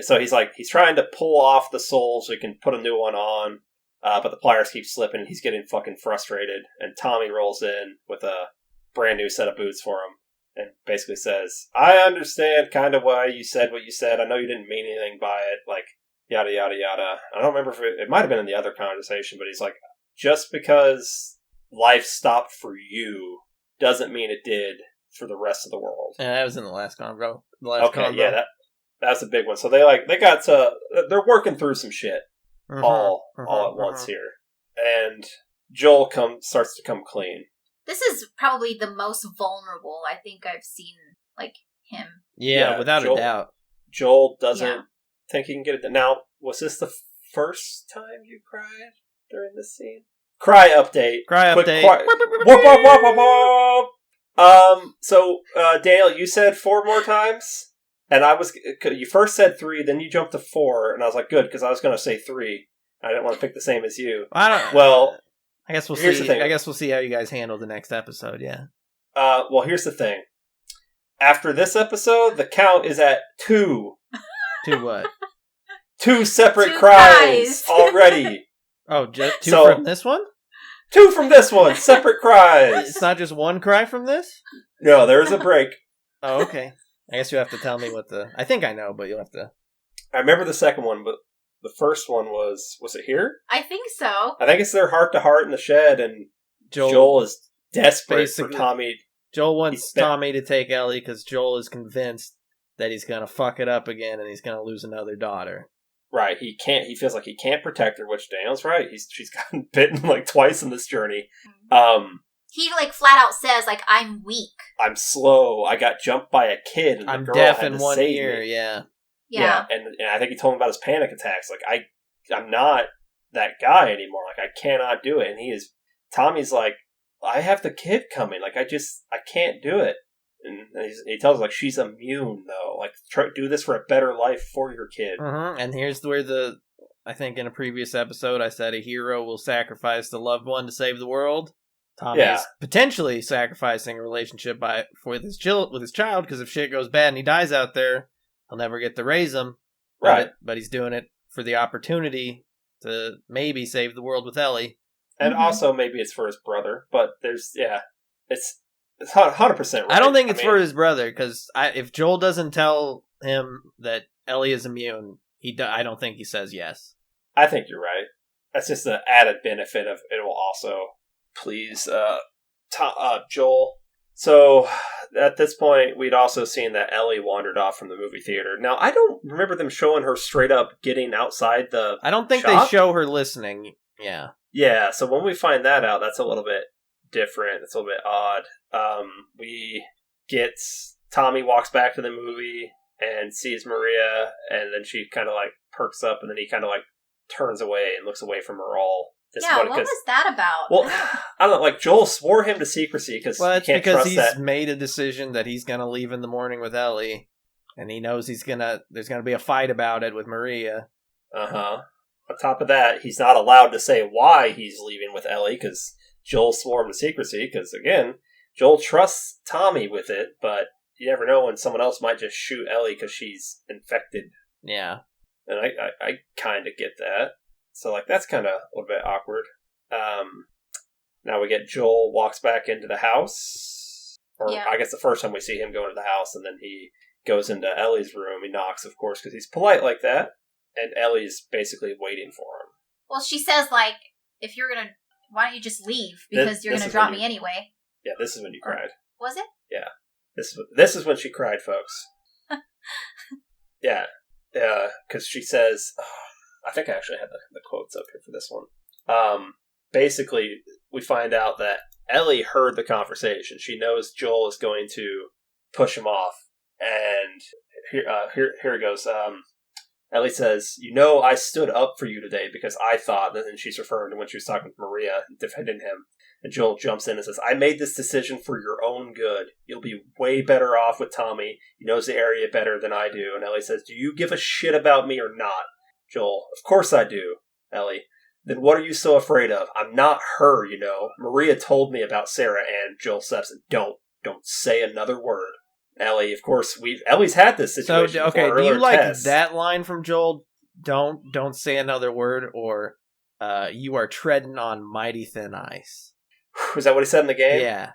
So he's trying to pull off the sole so he can put a new one on, but the pliers keep slipping and he's getting fucking frustrated. And Tommy rolls in with a brand new set of boots for him and basically says, I understand kind of why you said what you said. I know you didn't mean anything by it, like yada yada yada. I don't remember if it might have been in the other conversation, but he's like, just because life stopped for you doesn't mean it did for the rest of the world. Yeah, that was in the last convo. Yeah, that's a big one. So they're working through some shit all at once here. And Joel starts to come clean. This is probably the most vulnerable I think I've seen, like, him. Yeah, without a doubt. Joel doesn't think he can get it. Now, was this the first time you cried during this scene? Cry update. So, Dale, you said 4 more times? And you first said 3, then you jumped to 4, and I was like, good, because I was going to say 3. I didn't want to pick the same as you. I guess we'll see. I guess we'll see how you guys handle the next episode, yeah. Well, here's the thing. After this episode, the count is at 2. 2 what? 2 separate cries already. Oh, just 2 from this one? 2 from this one, separate cries. It's not just 1 cry from this? No, there is a break. Oh, okay. I guess you have to tell me what I think I know, but you'll have to... I remember the second one, but the first one was it here? I think so. I think it's their heart-to-heart in the shed, and Joel is desperate for Tommy. Joel wants Tommy to take Ellie because Joel is convinced that he's going to fuck it up again and he's going to lose another daughter. Right, he feels like he can't protect her, which Daniel's right. She's gotten bitten like twice in this journey. He like flat out says like, I'm weak. I'm slow. I got jumped by a kid and I'm the girl deaf had in to one save ear, me. Yeah. And I think he told him about his panic attacks. Like, I'm not that guy anymore. Like, I cannot do it. And Tommy's like, I have the kid coming. Like, I can't do it. And he tells her, like, she's immune, though. Like, do this for a better life for your kid. And here's where I think in a previous episode I said a hero will sacrifice the loved one to save the world. Tommy is potentially sacrificing a relationship with his child, because if shit goes bad and he dies out there, he'll never get to raise him. Right. But he's doing it for the opportunity to maybe save the world with Ellie. And also maybe it's for his brother, but it's 100% right. I don't think it's for his brother, because if Joel doesn't tell him that Ellie is immune, I don't think he says yes. I think you're right. That's just the added benefit of it will also please Joel. So at this point, we'd also seen that Ellie wandered off from the movie theater. Now, I don't remember them showing her straight up getting outside the I don't think shop. They show her listening. Yeah. Yeah, so when we find that out, that's a little bit different. It's a little bit odd. We get Tommy walks back to the movie and sees Maria, and then she kind of like perks up, and then he kind of like turns away and looks away from her all. What was that about? Well, I don't know. Like, Joel swore him to secrecy because he's made a decision that he's going to leave in the morning with Ellie, and he knows there's going to be a fight about it with Maria. On top of that, he's not allowed to say why he's leaving with Ellie because Joel swore him to secrecy. Because again, Joel trusts Tommy with it, but you never know when someone else might just shoot Ellie because she's infected. Yeah. And I kind of get that. So, like, that's kind of a little bit awkward. Now we get Joel walks back into the house. Or I guess the first time we see him go into the house, and then he goes into Ellie's room. He knocks, of course, because he's polite like that. And Ellie's basically waiting for him. Well, she says, like, if you're going to... Why don't you just leave? Because you're going to drop me anyway. Yeah, this is when you cried. Was it? Yeah. This is when she cried, folks. Yeah. Because she says... I think I actually had the quotes up here for this one. Basically, we find out that Ellie heard the conversation. She knows Joel is going to push him off. And here it goes. Ellie says, I stood up for you today because I thought, and then she's referring to when she was talking to Maria and defending him. And Joel jumps in and says, I made this decision for your own good. You'll be way better off with Tommy. He knows the area better than I do. And Ellie says, do you give a shit about me or not? Joel, of course I do. Ellie, then what are you so afraid of? I'm not her, Maria told me about Sarah, and Joel says, don't say another word. Ellie, of course, Ellie's had this situation. So, okay, before, do you like tests. that line from Joel? Don't say another word, or you are treading on mighty thin ice. Was that what he said in the game? Yeah,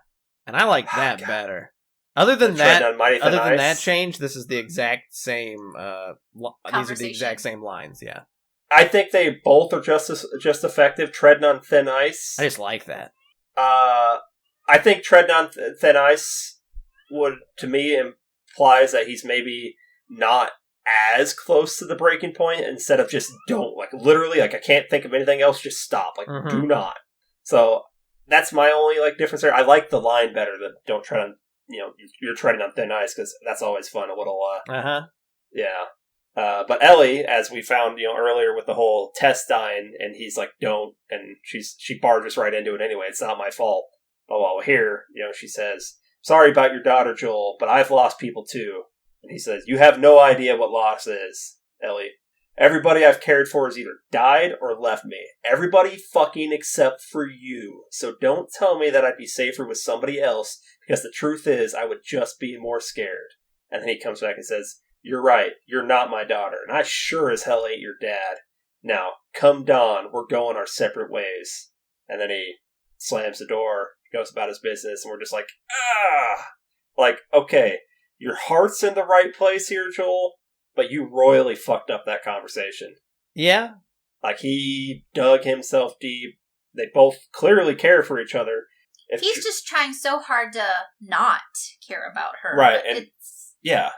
and I like that better. Other than that change, this is the exact same. These are the exact same lines. Yeah, I think they both are just effective. Treading on thin ice. I just like that. I think treading on thin ice would, to me, implies that he's maybe not as close to the breaking point. Instead of just don't, like, literally, like, I can't think of anything else. Just stop. Like, do not. So that's my only difference there. I like the line better than don't tread on. You're treading on thin ice, because that's always fun. A little, yeah. But Ellie, as we found, earlier with the whole Tess dying, and he's like, don't, and she barges right into it anyway. It's not my fault. Oh, well, here, she says, sorry about your daughter, Joel, but I've lost people too. And he says, you have no idea what loss is, Ellie. Everybody I've cared for has either died or left me. Everybody fucking except for you. So don't tell me that I'd be safer with somebody else, because the truth is I would just be more scared. And then he comes back and says, you're right, you're not my daughter, and I sure as hell ain't your dad. Now, come dawn, we're going our separate ways. And then he slams the door, goes about his business, and we're just like, ah! Like, okay, your heart's in the right place here, Joel, but you royally fucked up that conversation. Yeah. Like, he dug himself deep. They both clearly care for each other. He's just trying so hard to not care about her. Right, and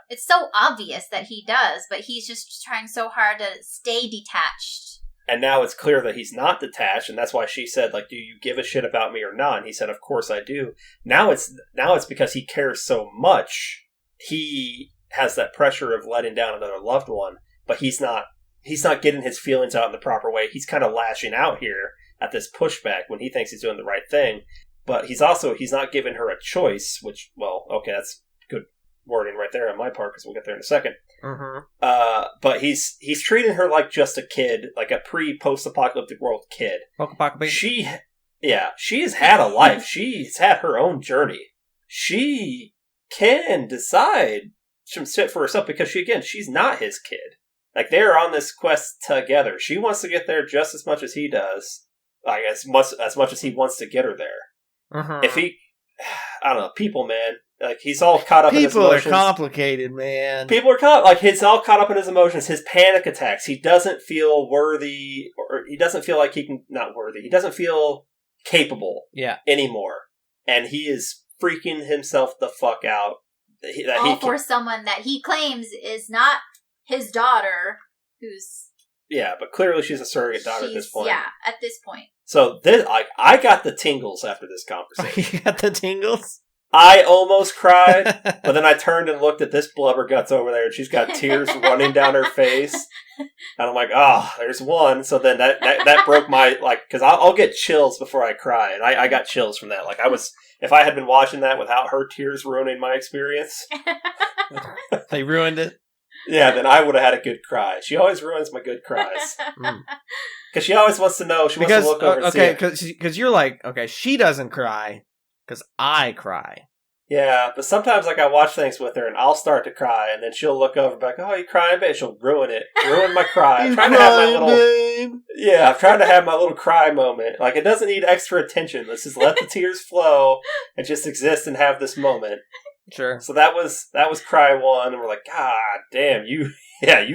it's so obvious that he does, but he's just trying so hard to stay detached. And now it's clear that he's not detached, and that's why she said, like, do you give a shit about me or not? And he said, of course I do. Now it's because he cares so much. He has that pressure of letting down another loved one, but he's not getting his feelings out in the proper way. He's kind of lashing out here at this pushback when he thinks he's doing the right thing. But he's not giving her a choice, which, well, okay, that's good wording right there on my part, because we'll get there in a second. But he's treating her like just a kid, like a post-apocalyptic world kid. She has had a life. She's had her own journey. She can decide some shit for herself, because she's not his kid. Like, they're on this quest together. She wants to get there just as much as he does. Like, as much as he wants to get her there. If he, I don't know, people, man. Like, he's all caught up in his emotions. People are complicated, man. He's all caught up in his emotions. His panic attacks. He doesn't feel worthy, or he doesn't feel like not worthy. He doesn't feel capable anymore. And he is freaking himself the fuck out. For someone that he claims is not his daughter, who's... Yeah, but clearly she's a surrogate daughter at this point. Yeah, at this point. So I got the tingles after this conversation. You got the tingles? I almost cried, but then I turned and looked at this blubber guts over there, and she's got tears running down her face. And I'm like, there's one. So then that broke my, because I'll get chills before I cry, and I got chills from that. Like, if I had been watching that without her tears ruining my experience. They ruined it? Yeah, then I would have had a good cry. She always ruins my good cries. Because she always wants to know. She wants to look over and see it. Because you're like, okay, she doesn't cry, because I cry. Yeah, but sometimes like I watch things with her and I'll start to cry and then she'll look over back, oh, you crying, babe? She'll ruin my cry. I'm trying to have my little, babe. yeah, I'm trying to have my little cry moment. Like it doesn't need extra attention. Let's just let the tears flow and just exist and have this moment. Sure. So that was cry one, and we're like, God damn, you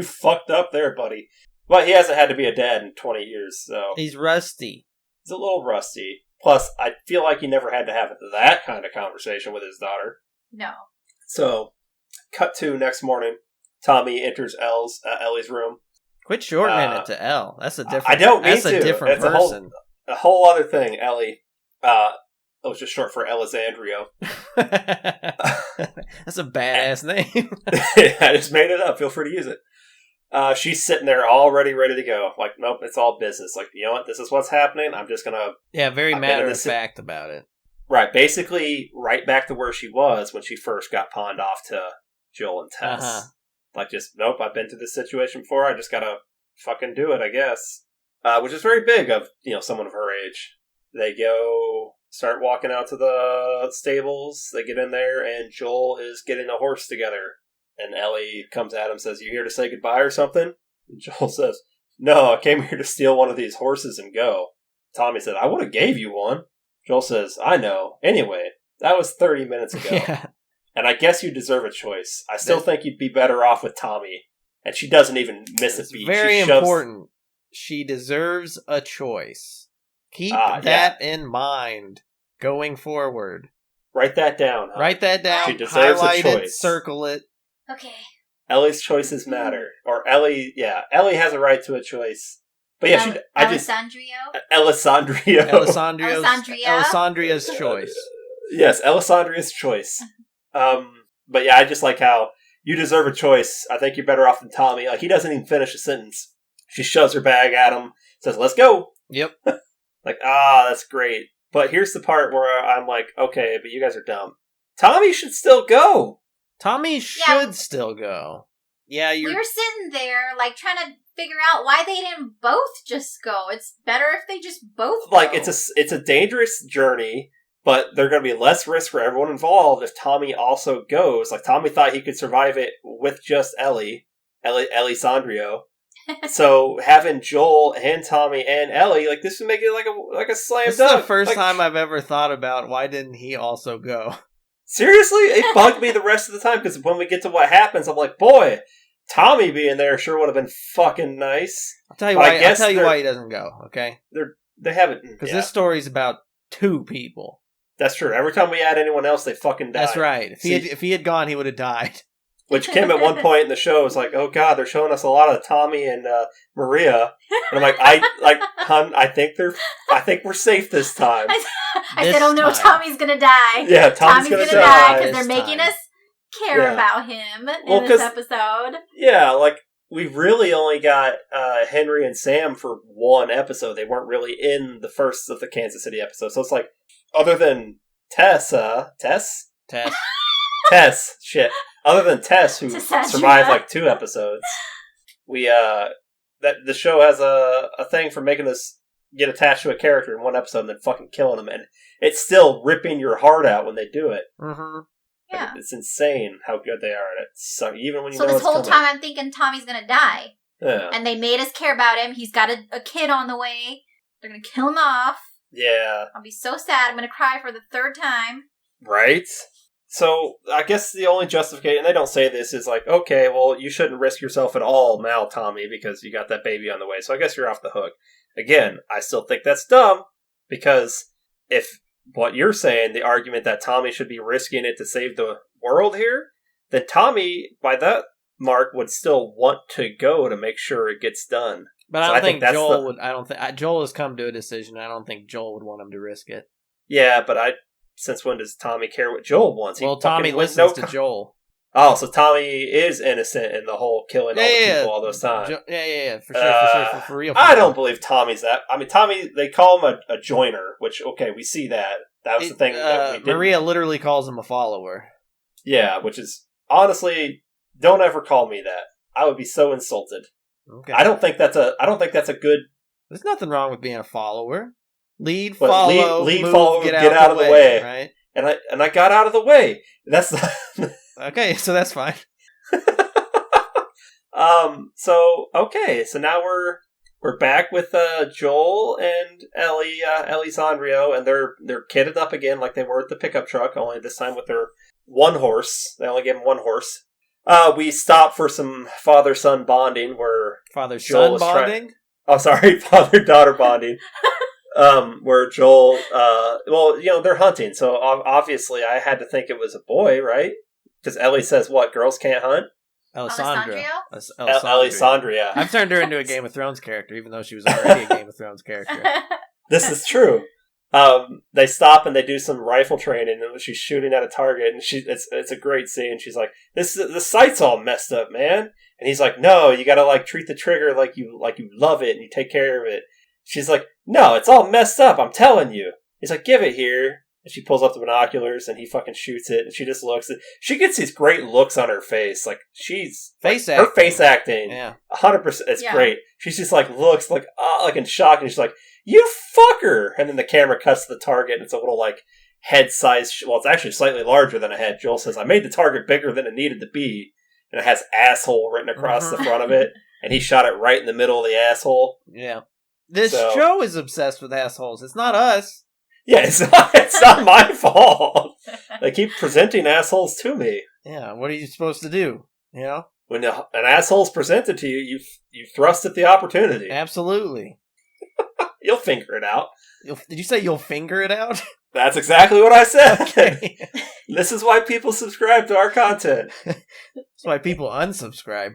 fucked up there, buddy. But he hasn't had to be a dad in 20 years, so He's rusty. he's a little rusty. Plus, I feel like he never had to have that kind of conversation with his daughter. No. So, cut to next morning. Tommy enters Ellie's room. Quit shortening it to L. That's a different. I don't mean That's to. a different That's person. A whole other thing. Ellie. It was just short for Alessandrio. That's a badass name. I just made it up. Feel free to use it. She's sitting there already ready to go. Like, nope, it's all business. Like, you know what? This is what's happening. I'm just going to... Yeah, very matter of fact about it. Right. Basically, right back to where she was when she first got pawned off to Joel and Tess. Uh-huh. Like, just, nope, I've been through this situation before. I just got to fucking do it, I guess. Which is very big of, someone of her age. They start walking out to the stables. They get in there, and Joel is getting a horse together. And Ellie comes at him and says, you here to say goodbye or something? And Joel says, no, I came here to steal one of these horses and go. Tommy said, I would have gave you one. Joel says, I know. Anyway, that was 30 minutes ago. Yeah. And I guess you deserve a choice. I still think you'd be better off with Tommy. And she doesn't even miss a beat. Very important. She deserves a choice. Keep that in mind going forward. Write that down. Huh? Write that down. She deserves highlight a choice. It, circle it. Okay. Ellie's choices matter. Or Ellie has a right to a choice. But yeah, Alessandria's choice. Yes, Alessandria's choice. But yeah, I just like how you deserve a choice. I think you're better off than Tommy. Like, he doesn't even finish a sentence. She shoves her bag at him, says, let's go. Yep. Like, that's great. But here's the part where I'm like, okay, but you guys are dumb. Tommy should still go. Tommy should still go. Yeah, we were sitting there, like, trying to figure out why they didn't both just go. It's better if they just both go. Like, it's a dangerous journey, but there's going to be less risk for everyone involved if Tommy also goes. Like, Tommy thought he could survive it with just Alessandrio. So having Joel and Tommy and Ellie, like, this would make it like a slam dunk. This is the first time I've ever thought about why didn't he also go. Seriously? It bugged me the rest of the time, because when we get to what happens, I'm like, boy, Tommy being there sure would have been fucking nice. I'll tell you why he doesn't go, okay? They haven't... Because this story's about 2 people. That's true. Every time we add anyone else, they fucking die. That's right. If he had gone, he would have died. Which Kim at one point in the show was like, "Oh God, they're showing us a lot of Tommy and Maria," and I'm like, "Hun, I think we're safe this time." I said, "Oh no, Tommy's gonna die." Yeah, Tommy's gonna die because they're making us care about him in this episode. Yeah, like we really only got Henry and Sam for one episode. They weren't really in the first of the Kansas City episodes, so it's like, other than Tess. Shit. Other than Tess, who survived like 2 episodes, the show has a thing for making us get attached to a character in one episode and then fucking killing them, and it's still ripping your heart out when they do it. Mm-hmm. Yeah, it's insane how good they are at it. So even when you this whole time I'm thinking Tommy's gonna die, and they made us care about him. He's got a kid on the way. They're gonna kill him off. Yeah, I'll be so sad. I'm gonna cry for the 3rd time. Right. So, I guess the only justification, and they don't say this, is like, okay, well, you shouldn't risk yourself at all now, Tommy, because you got that baby on the way, so I guess you're off the hook. Again, I still think that's dumb, because if what you're saying, the argument that Tommy should be risking it to save the world here, then Tommy, by that mark, would still want to go to make sure it gets done. But I don't think Joel would. Joel has come to a decision. I don't think Joel would want him to risk it. Yeah, but since when does Tommy care what Joel wants? Well, Tommy listens to Joel. Oh, so Tommy is innocent in the whole killing all the people all those times. For sure, for real. I don't believe Tommy's that. I mean, Tommy, they call him a joiner, which, okay, we see that. That was the thing that we did. Maria literally calls him a follower. Yeah, which is, honestly, don't ever call me that. I would be so insulted. Okay. I don't think that's a good... There's nothing wrong with being a follower. Lead, move, follow, get out of the way. Right? and I got out of the way. That's Okay, so that's fine. So now we're back with Joel and Ellie, Sandrio, and they're kitted up again like they were at the pickup truck, only this time with their one horse. They only gave him one horse. We stop for some father-son bonding where Father-son bonding? father-daughter bonding. Where Joel, they're hunting, so obviously I had to think it was a boy, right? Because Ellie says, what, girls can't hunt? Alessandria. Alessandria. I've turned her into a Game of Thrones character, even though she was already a Game of Thrones character. This is true. They stop and they do some rifle training, and she's shooting at a target, and it's a great scene. She's like, the sight's all messed up, man. And he's like, no, you gotta like treat the trigger like you love it and you take care of it. She's like, no, it's all messed up, I'm telling you. He's like, give it here. And she pulls up the binoculars and he fucking shoots it, and she just looks. She gets these great looks on her face. Like, she's... her face acting. Yeah. 100%. It's great. She's just like, looks like in shock, and she's like, you fucker! And then the camera cuts to the target, and it's a little like head-sized... Well, it's actually slightly larger than a head. Joel says, I made the target bigger than it needed to be. And it has asshole written across the front of it. And he shot it right in the middle of the asshole. Yeah. This show is obsessed with assholes. It's not us. Yeah, it's not my fault. They keep presenting assholes to me. Yeah, what are you supposed to do? You know? When an asshole's presented to you, you thrust at the opportunity. Absolutely. You'll figure it out. Did you say you'll finger it out? That's exactly what I said. Okay. This is why people subscribe to our content. That's why people unsubscribe.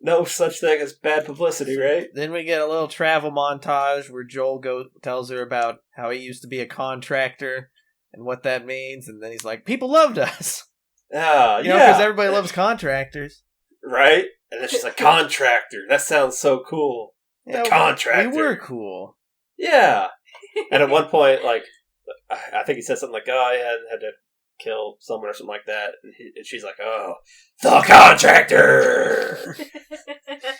No such thing as bad publicity, right? Then we get a little travel montage where Joel tells her about how he used to be a contractor and what that means, and then he's like, people loved us. Because everybody loves contractors. Right? And then she's like, contractor. That sounds so cool. The contractor. We were cool. Yeah. And at one point, like, I think he said something like, oh, I had to kill someone or something like that. And she's like, oh, the contractor!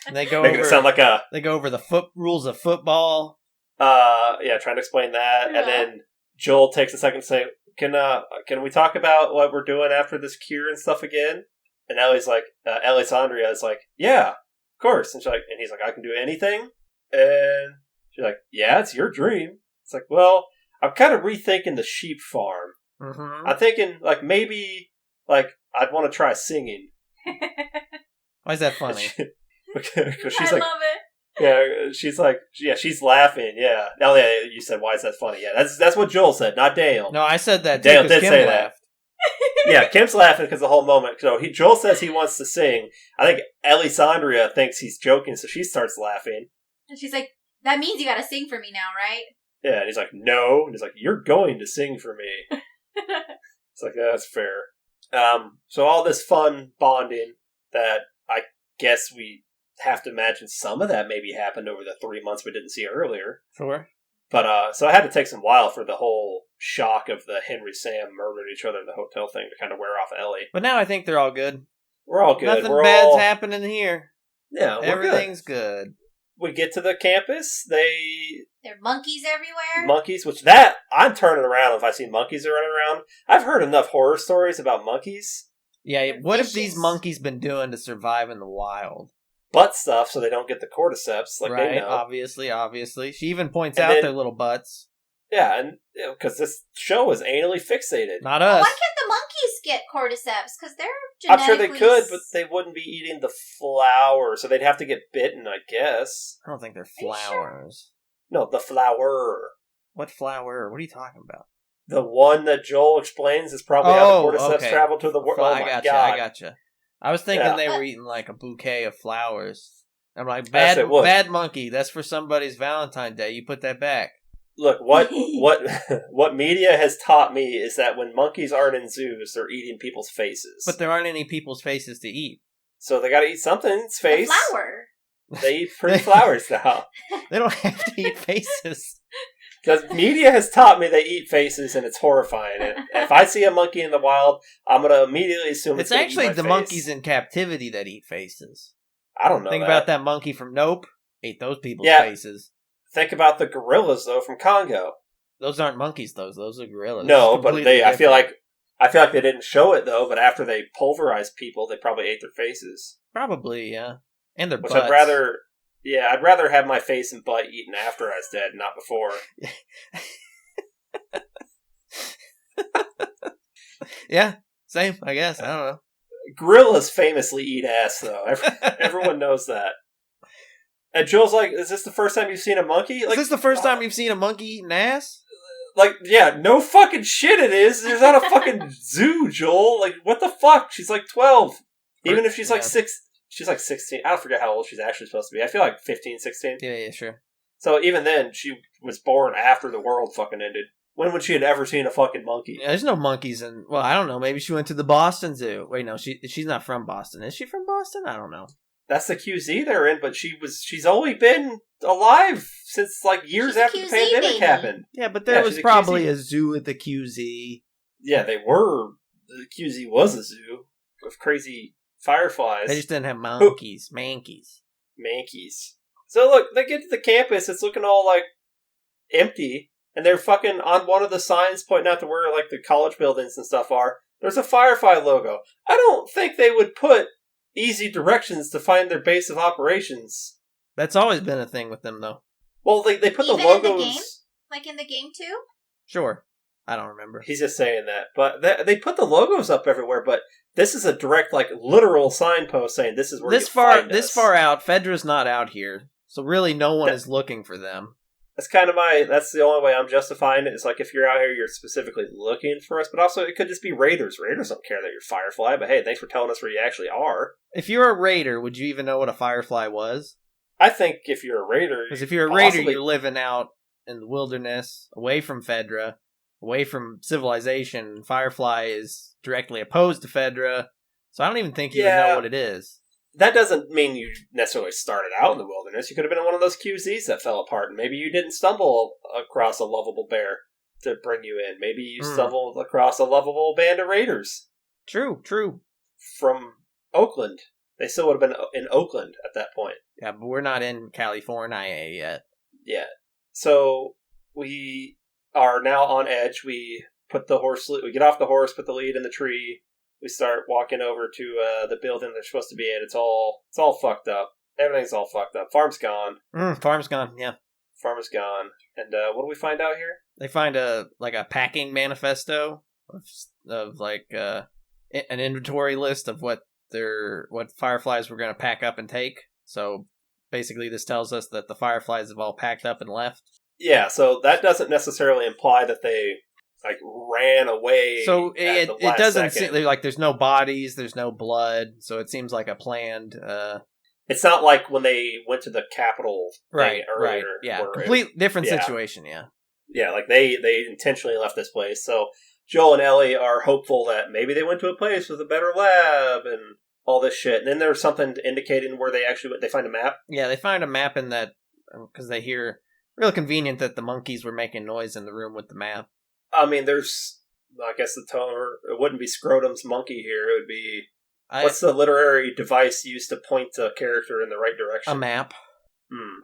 And they go Making it sound like they go over the rules of football. Trying to explain that. Yeah. And then Joel takes a second to say, can we talk about what we're doing after this cure and stuff again? And Ellie's like, Alessandria is like, yeah, of course. And he's like, I can do anything? And she's like, yeah, it's your dream. It's like, well, I'm kind of rethinking the sheep farm. Mm-hmm. I'm thinking, like, maybe, like, I'd want to try singing. Why is that funny? Because she's I love it. Yeah, she's like, yeah, she's laughing, yeah. Oh, yeah, you said, why is that funny? Yeah, that's what Joel said, not Dale. No, I said that, Dale did Kim say laughed. That. Yeah, Kim's laughing because the whole moment. So Joel says he wants to sing. I think Alessandria thinks he's joking, so she starts laughing. And she's like, that means you gotta sing for me now, right? Yeah, and he's like, no. And he's like, you're going to sing for me. It's like, yeah, that's fair. So all this fun bonding that I guess we have to imagine some of that maybe happened over the 3 months we didn't see earlier. Sure. But, so I had to take some while for the whole shock of the Henry Sam murdered each other in the hotel thing to kind of wear off Ellie. But now I think they're all good. We're all good. Nothing bad's happening here. Yeah, everything's good. We get to the campus. There are monkeys everywhere. Monkeys, which that, I'm turning around if I see monkeys running around. I've heard enough horror stories about monkeys. Yeah, what have these monkeys been doing to survive in the wild? Butt stuff so they don't get the cordyceps, like right, they know. Obviously. She even points out their little butts. Yeah, and because this show is anally fixated. Not us. Why can't the monkeys get cordyceps? Because they're genetically... I'm sure they could, but they wouldn't be eating the flower, so they'd have to get bitten, I guess. I don't think they're flowers. Sure? No, the flower. What flower? What are you talking about? The one that Joel explains is probably how the cordyceps travel to the world. Oh my God. I gotcha. I was thinking they were eating like a bouquet of flowers. I'm like, bad monkey. That's for somebody's Valentine's Day. You put that back. Look, what media has taught me is that when monkeys aren't in zoos, they're eating people's faces. But there aren't any people's faces to eat. So they gotta eat something's face. A flower. They eat pretty flowers now. They don't have to eat faces. Because media has taught me they eat faces, and it's horrifying. And if I see a monkey in the wild, I'm going to immediately assume it's actually the face. monkeys in captivity that eat faces. I don't know. Think about that monkey from Nope. Ate those people's faces. Think about the gorillas, though, from Congo. Those aren't monkeys, though. Those are gorillas. No, but Completely I feel different. like they didn't show it though. But after they pulverized people, they probably ate their faces. Probably, yeah, and their Which butts. I'd rather have my face and butt eaten after I was dead, not before. Yeah, same. I guess I don't know. Gorillas famously eat ass, though. Everyone knows that. And Joel's like, "Is this the first time you've seen a monkey? Is this the first time you've seen a monkey eating ass?" Like, yeah, no fucking shit it is. There's not a fucking zoo, Joel. Like, what the fuck? She's like 12. Even if she's like 6, she's like 16. I forget how old she's actually supposed to be. I feel like 15, 16. Yeah, sure. So even then, she was born after the world fucking ended. When would she have ever seen a fucking monkey? Yeah, there's no monkeys in... Well, I don't know. Maybe she went to the Boston Zoo. Wait, no, she's not from Boston. Is she from Boston? I don't know. That's the QZ they're in, but she's only been alive since like years after the pandemic happened. Yeah, but there was probably a zoo at the QZ. Yeah, they were. The QZ was a zoo with crazy fireflies. They just didn't have monkeys. Mankeys. So look, they get to the campus, it's looking all like empty, and they're fucking on one of the signs pointing out to where like the college buildings and stuff are. There's a Firefly logo. I don't think they would put easy directions to find their base of operations. That's always been a thing with them, though. Well, they put Even the logos... in the game? Like in the game, too? Sure. I don't remember. He's just saying that. But they put the logos up everywhere, but this is a direct, like, literal signpost saying this is where you find us. This far out, Fedra's not out here. So really no one is looking for them. That's kind of that's the only way I'm justifying it. It's like, if you're out here, you're specifically looking for us, but also it could just be raiders. Raiders don't care that you're Firefly, but hey, thanks for telling us where you actually are. If you're a raider, would you even know what a Firefly was? I think if you're a raider... Because if you're a raider, you're living out in the wilderness, away from Fedra, away from civilization. Firefly is directly opposed to Fedra, so I don't even think you would know what it is. That doesn't mean you necessarily started out in the wilderness. You could have been in one of those QZs that fell apart, and maybe you didn't stumble across a lovable bear to bring you in. Maybe you stumbled across a lovable band of raiders. True. From Oakland. They still would have been in Oakland at that point. Yeah, but we're not in California yet. Yeah. So we are now on edge. We put the horse. We get off the horse, put the lead in the tree. We start walking over to the building they're supposed to be in. It's all fucked up. Everything's all fucked up. Farm's gone. Farm's gone. Yeah. Farm is gone. And what do we find out here? They find a packing manifesto of an inventory list of what Fireflies were going to pack up and take. So basically, this tells us that the Fireflies have all packed up and left. Yeah. So that doesn't necessarily imply that they ran away. So it doesn't seem like there's no bodies, there's no blood. So it seems like a planned. It's not like when they went to the Capitol earlier. Right. Yeah, complete different situation. Yeah. Yeah, like they intentionally left this place. So Joel and Ellie are hopeful that maybe they went to a place with a better lab and all this shit. And then there's something indicating where they actually went. They find a map. Yeah, they find a map in that because they hear real convenient that the monkeys were making noise in the room with the map. I mean, there's, I guess the tone, it wouldn't be Scrotum's monkey here. It would be, what's the literary device used to point a character in the right direction? A map.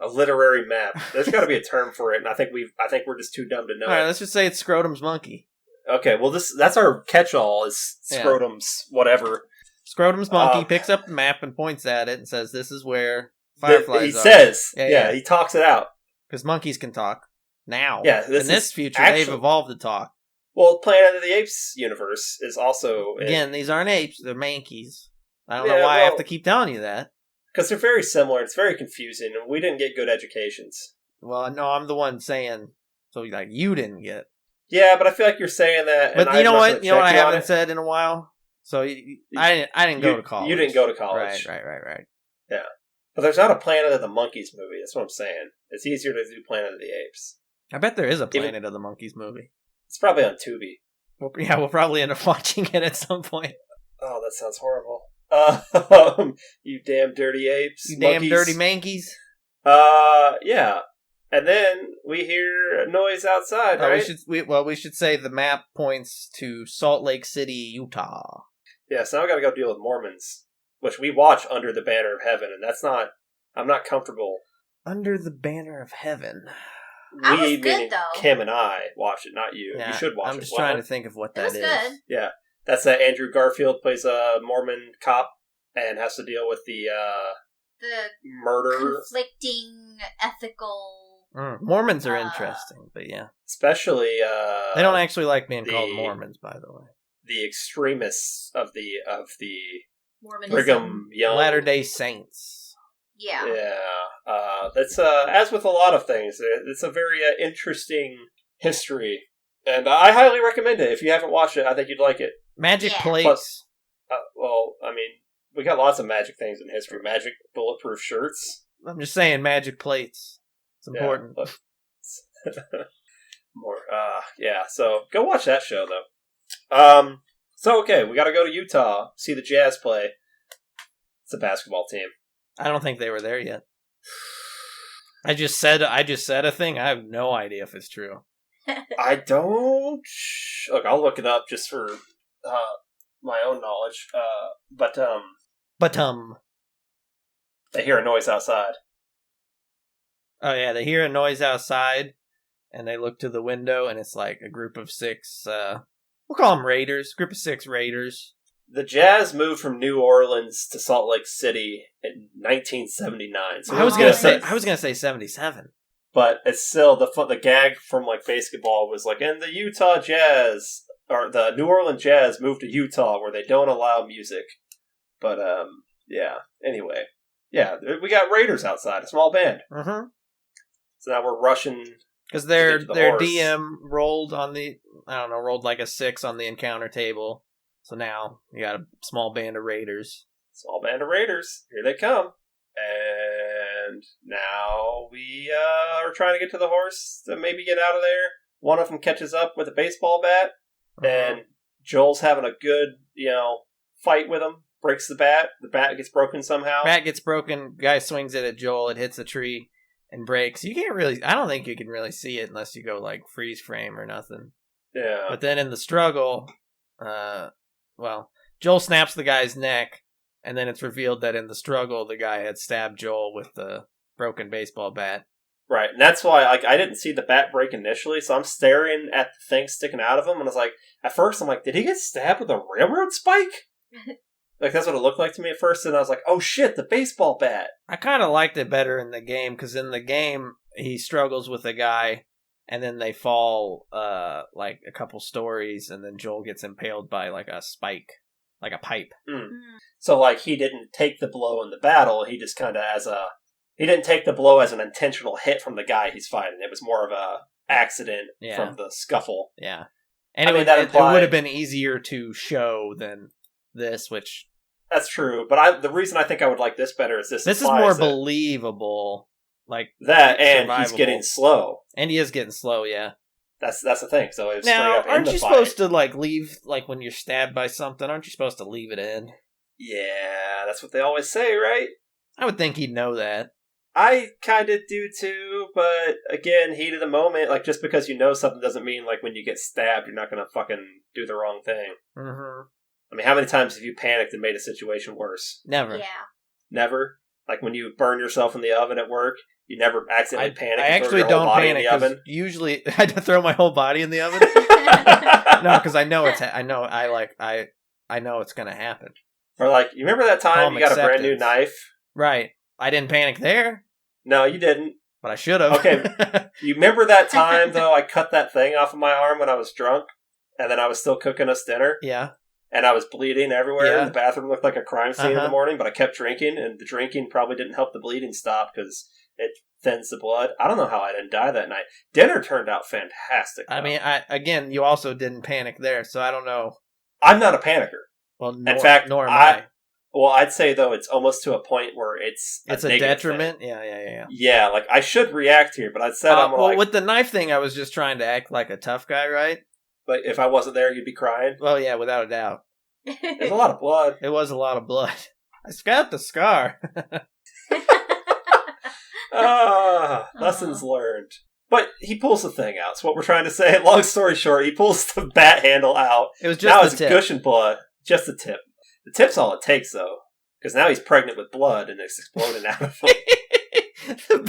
A literary map. There's got to be a term for it, and I think we're just too dumb to know. All right, let's just say it's Scrotum's monkey. Okay, well, that's our catch-all, is Scrotum's whatever. Scrotum's monkey picks up the map and points at it and says, this is where Fireflies are. He says, he talks it out. Because monkeys can talk. Now. Yeah, in this future, they've evolved to talk. Well, Planet of the Apes universe is also... Again, these aren't apes, they're mankeys. I don't know why I have to keep telling you that. Because they're very similar, it's very confusing, and we didn't get good educations. Well, no, I'm the one saying, so you didn't get. Yeah, but I feel like you're saying that... But you know what? You know what I haven't said in a while? So I didn't go to college. You didn't go to college. Right. Yeah. But there's not a Planet of the Monkeys movie, that's what I'm saying. It's easier to do Planet of the Apes. I bet there is a Planet of the Monkeys movie. It's probably on Tubi. Well, yeah, we'll probably end up watching it at some point. Oh, that sounds horrible. You damn dirty apes. You monkeys. Damn dirty mankeys. Yeah. And then we hear a noise outside, right? We should say the map points to Salt Lake City, Utah. Yeah, so now we gotta go deal with Mormons, which we watch Under the Banner of Heaven, and I'm not comfortable. Under the Banner of Heaven. I was We, good, meaning though. Kim and I, watched it, not you. Yeah, You should watch it. I'm just trying to think of what It that was is. good. Yeah, that's Andrew Garfield plays a Mormon cop and has to deal with the The murder, conflicting ethical. Mormons are interesting, but yeah. especially They don't actually like being called Mormons, by the way. the extremists of the Mormonism. Brigham Young Latter-day Saints. Yeah. Yeah, that's as with a lot of things, it's a very interesting history, and I highly recommend it. If you haven't watched it, I think you'd like it. Magic Yeah. plates. Plus, well, I mean, we got lots of magic things in history. Magic bulletproof shirts. I'm just saying, magic plates. It's important. Yeah, but more, yeah. So go watch that show though. So okay, we got to go to Utah see the Jazz play. It's a basketball team. I don't think they were there yet. I just said a thing. I have no idea if it's true. I don't look. I'll look it up just for my own knowledge. But they hear a noise outside. Oh yeah, they hear a noise outside, and they look to the window, and it's like a group of 6. We'll call them raiders. Group of 6 raiders. The Jazz moved from New Orleans to Salt Lake City in 1979. So I was gonna say 77. but it's still the gag from like basketball was like, and the Utah Jazz or the New Orleans Jazz moved to Utah where they don't allow music. But yeah. Anyway, yeah, we got Raiders outside, a small band. Mm-hmm. So now we're rushing Because their horse. DM rolled rolled like a 6 on the encounter table. So now you got a small band of raiders. Small band of Raiders. Here they come. And now we are trying to get to the horse to maybe get out of there. One of them catches up with a baseball bat. And Joel's having a good, fight with him. Breaks the bat. The bat gets broken somehow. Bat gets broken. Guy swings it at Joel. It hits a tree and breaks. You can't really... I don't think you can really see it unless you go like freeze frame or nothing. Yeah. But then in the struggle, Joel snaps the guy's neck, and then it's revealed that in the struggle, the guy had stabbed Joel with the broken baseball bat. Right, and that's why I didn't see the bat break initially, so I'm staring at the thing sticking out of him, and I was like, at first I'm like, did he get stabbed with a railroad spike? Like, that's what it looked like to me at first, and I was like, oh shit, the baseball bat. I kind of liked it better in the game, because in the game, he struggles with a guy, and then they fall, like, a couple stories, and then Joel gets impaled by, like, a spike, like a pipe. So, like, he didn't take the blow in the battle, he just kind of he didn't take the blow as an intentional hit from the guy he's fighting. It was more of a accident from the scuffle. Yeah. And it would have been easier to show than this, which... That's true, but the reason I think I would like this better is this is more believable. Like that, and he's getting slow. And he is getting slow, yeah. That's the thing. So it's now, straight up aren't in the you fight. supposed to like leave, like when you're stabbed by something? Aren't you supposed to leave it in? Yeah, that's what they always say, right? I would think he'd know that. I kind of do too, but again, heat of the moment. Like just because you know something doesn't mean like when you get stabbed, you're not gonna fucking do the wrong thing. Mm-hmm. I mean, how many times have you panicked and made a situation worse? Never. Yeah. Never. Like when you burn yourself in the oven at work, you never accidentally panic. I actually don't panic because usually I throw my whole body in the oven. No, because I know I know it's gonna happen. Or like, you remember that time you got a brand new knife? Right. I didn't panic there. No, you didn't. But I should have. Okay. You remember that time though? I cut that thing off of my arm when I was drunk, and then I was still cooking us dinner. Yeah. And I was bleeding everywhere. Yeah. And the bathroom looked like a crime scene in the morning, but I kept drinking, and the drinking probably didn't help the bleeding stop because it thins the blood. I don't know how I didn't die that night. Dinner turned out fantastic, though. I mean, you also didn't panic there, so I don't know. I'm not a panicker. Well, in fact, nor am I. Well, I'd say, though, it's almost to a point where it's a detriment? Thing. Yeah. Yeah, like, I should react here, but I'd said I'm like... with the knife thing, I was just trying to act like a tough guy, right? But if I wasn't there, you'd be crying? Well, yeah, without a doubt. There's a lot of blood. It was a lot of blood. I got the scar. Lessons learned. But he pulls the thing out. So what we're trying to say, long story short, he pulls the bat handle out. It was just now the it's tip. gushing blood. Just the tip. The tip's all it takes, though. Because now he's pregnant with blood and it's exploding out of him.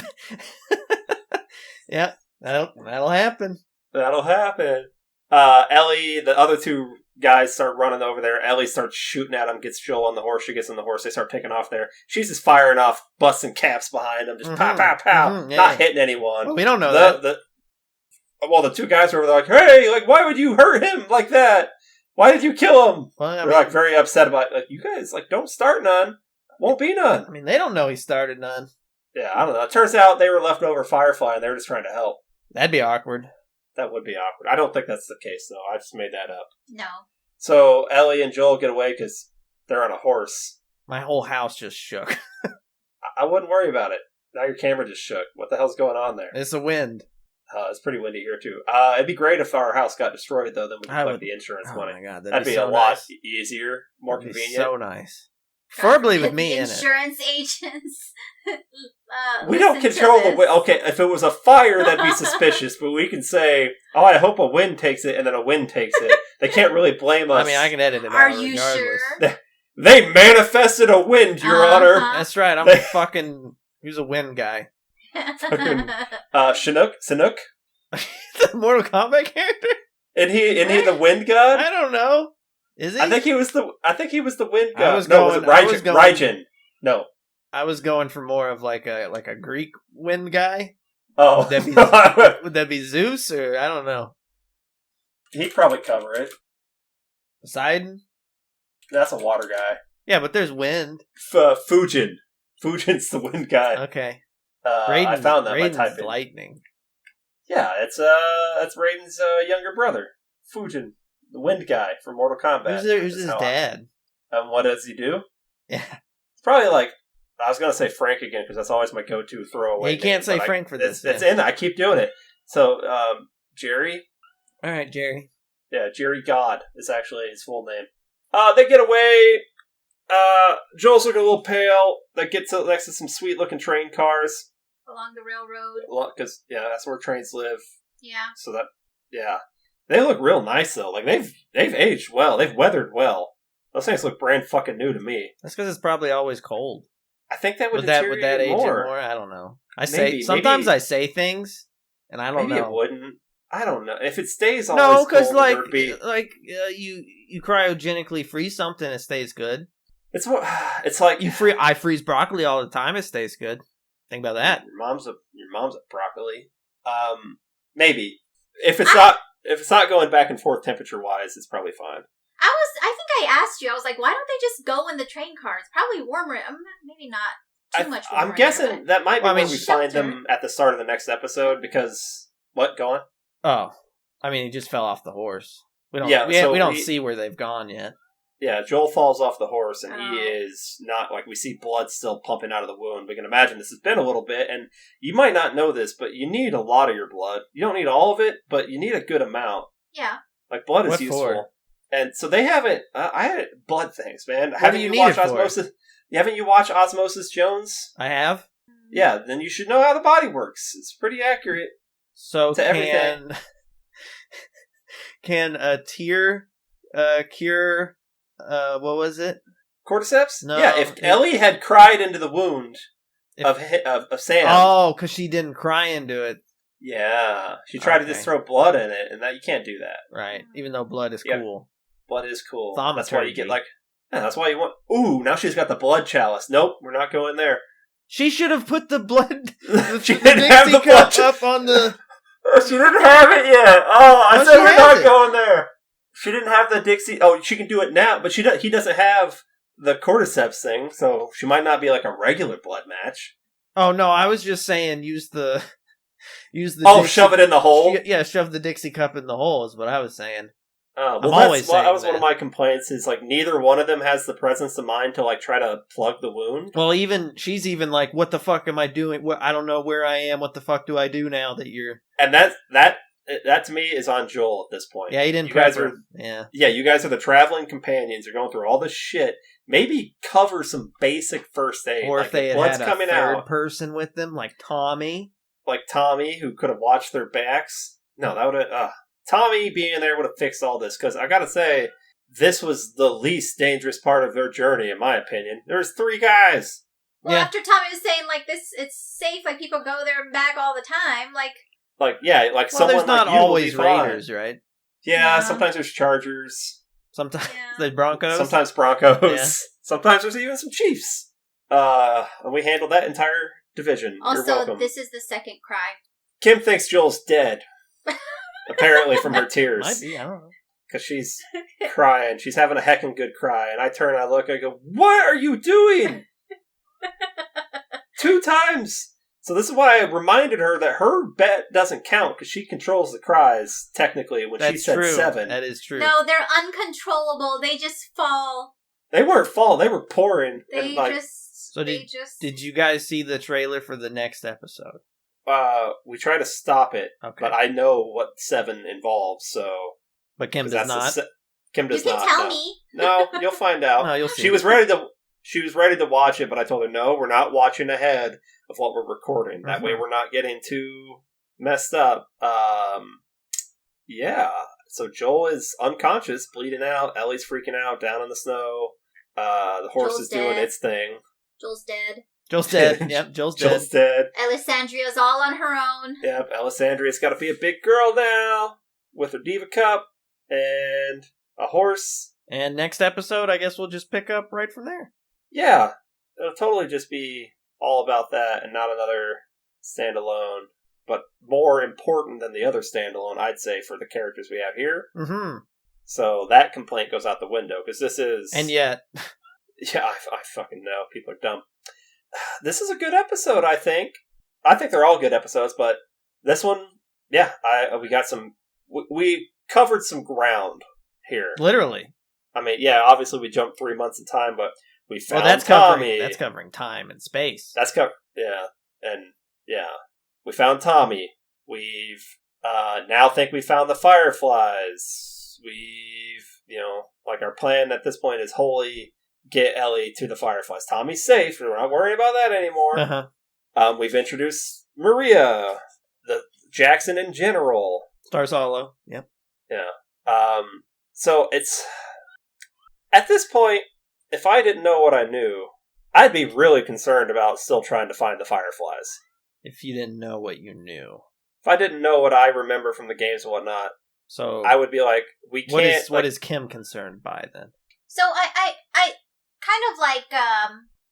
Yeah. That'll happen. That'll happen. Ellie, the other two guys start running over there. Ellie starts shooting at him, gets Joel on the horse. She gets on the horse. They start taking off there. She's just firing off, busting caps behind them. Just pow, pow, pow. Not hitting anyone. Well, we don't know that. Well, the two guys were like, hey, like, why would you hurt him like that? Why did you kill him? Well, They're like very upset about it. Like, you guys, like, don't start none. Won't be none. I mean, they don't know he started none. Yeah, I don't know. It turns out they were left over Firefly and they were just trying to help. That'd be awkward. That would be awkward. I don't think that's the case, though. I just made that up. No. So Ellie and Joel get away because they're on a horse. My whole house just shook. I wouldn't worry about it. Now your camera just shook. What the hell's going on there? It's the wind. It's pretty windy here, too. It'd be great if our house got destroyed, though. Then we could collect the insurance money. Oh, my God. That'd be so a lot nice. easier, more That'd convenient. So nice. Preferably with me in it. Insurance agents. We don't control the wind. Okay, if it was a fire, that'd be suspicious. But we can say, "Oh, I hope a wind takes it," and then a wind takes it. They can't really blame us. I mean, I can edit it. Are out you regardless. sure? They manifested a wind, Your Honor. That's right. I'm a fucking. Who's a wind guy? Fucking Chinook, The Mortal Kombat character? and he the wind god. I don't know. Is he? I think he was the wind god. Was it Raijin? No. I was going for more of like a Greek wind guy. Oh, would that be Zeus or I don't know? He'd probably cover it. Poseidon? That's a water guy. Yeah, but there's wind. Fujin. Fujin's the wind guy. Okay. I found that by Raiden's typing. lightning. Yeah, that's Raiden's younger brother, Fujin, the wind guy from Mortal Kombat. Who's his dad? What does he do? Yeah. It's probably like, I was going to say Frank again, because that's always my go-to throwaway Yeah, you can't say Frank for this. It's in. I keep doing it. So, Jerry. All right, Jerry. Yeah, Jerry God is actually his full name. They get away. Joel's looking a little pale. They get next to some sweet-looking train cars. Along the railroad. Because, yeah, that's where trains live. Yeah. So that, yeah. They look real nice, though. Like, they've aged well. They've weathered well. Those things look brand fucking new to me. That's because it's probably always cold. I think that would that deteriorate age more. It more? I don't know. Sometimes I say things, and I don't know. Maybe it wouldn't. I don't know. If it stays always no, because cold, you cryogenically freeze something, it stays good. It's like I freeze broccoli all the time, it stays good. Think about that. Your mom's a broccoli. Maybe if it's not going back and forth temperature wise, it's probably fine. I think I asked you. I was like, why don't they just go in the train cars? Probably warmer. Maybe not too much warmer. I'm guessing that might be when we shelter. find them at the start of the next episode because what? Go on. Oh, I mean, he just fell off the horse. We don't see where they've gone yet. Yeah, Joel falls off the horse, and he is not, like, we see blood still pumping out of the wound. We can imagine this has been a little bit, and you might not know this, but you need a lot of your blood. You don't need all of it, but you need a good amount. Yeah. Like, blood is what useful. For? And so they haven't, I had blood things, man. Haven't you watched Osmosis? Haven't you watched Osmosis Jones? I have. Yeah, then you should know how the body works. It's pretty accurate. So to everything. Can a tear cure... what was it? Cordyceps? No. Yeah, if Ellie had cried into the wound of Sam. Oh, because she didn't cry into it. Yeah. She tried to just throw blood in it, and that you can't do that. Right. Even though blood is cool. Blood is cool. Thaumaturgy. That's why you get that's why you want... Ooh, now she's got the blood chalice. Nope, we're not going there. She should have put the blood... she didn't have the blood up on the... She didn't have it yet. Oh, I said we're not going there. She didn't have the Dixie... Oh, she can do it now, but he doesn't have the cordyceps thing, so she might not be like a regular blood match. Oh, no, I was just saying use the Dixie, shove it in the hole? Yeah, shove the Dixie cup in the hole is what I was saying. Well, that was one of my complaints, is like neither one of them has the presence of mind to like try to plug the wound. Well, she's even like, what the fuck am I doing? I don't know where I am. What the fuck do I do now that you're... And that to me is on Joel at this point. Yeah, he didn't. You guys are you guys are the traveling companions. You're going through all this shit. Maybe cover some basic first aid. Or like if they had a third person with them, like Tommy. Like Tommy, who could have watched their backs. No, that would have... Tommy being there would have fixed all this, because I gotta say, this was the least dangerous part of their journey, in my opinion. There's 3 guys. Well, after Tommy was saying, like, it's safe, like, people go there and back all the time, like... like Well, someone there's not like you will be always fine. Raiders, right? Yeah, Yeah. sometimes there's Chargers. Sometimes Yeah. the Broncos. Sometimes Broncos. Yeah. Sometimes there's even some Chiefs. And we handled that entire division. You're Also, welcome. this is the second cry. Kim thinks Joel's dead. Apparently from her tears. Might be, I don't know. Because she's crying. She's having a heckin' good cry. And I turn and I look, I go, what are you doing? 2 times! So this is why I reminded her that her bet doesn't count, because she controls the cries, technically, when she said true. 7. That is true. No, they're uncontrollable. They just fall. They weren't falling, they were pouring. They and, like, just. So they just. Did you guys see the trailer for the next episode? we try to stop it, Okay. but I know what 7 involves, so... But Kim 'cause does that's not. Kim does You can not. tell no. me. No, you'll find out. No, you'll see. She was ready to watch it, but I told her, no, we're not watching ahead of what we're recording. That way we're not getting too messed up. Yeah. So Joel is unconscious, bleeding out. Ellie's freaking out, down in the snow. The horse Joel's is doing dead. its thing. Joel's dead. Joel's dead. Yep, Joel's dead. Joel's dead. Alessandria's all on her own. Yep, Alessandria's got to be a big girl now with her diva cup and a horse. And next episode, I guess we'll just pick up right from there. Yeah, it'll totally just be all about that and not another standalone. But more important than the other standalone, I'd say, for the characters we have here. Mm-hmm. So that complaint goes out the window, because this is... And yet... Yeah, I fucking know. People are dumb. This is a good episode, I think. I think they're all good episodes, but this one, yeah, we got some... We covered some ground here. Literally. I mean, yeah, obviously we jumped 3 months in time, but we found that's Tommy. That's covering time and space. That's yeah, and yeah, we found Tommy. We've now think we found the Fireflies. We've like our plan at this point is wholly get Ellie to the Fireflies. Tommy's safe. We're not worrying about that anymore. Uh-huh. We've introduced Maria, the Jackson in general. Stars Hollow. Yep. Yeah. So it's at this point, if I didn't know what I knew, I'd be really concerned about still trying to find the Fireflies. If you didn't know what you knew. If I didn't know what I remember from the games and whatnot, So I would be like, we can't... What is Kim concerned by, then? So I kind of like,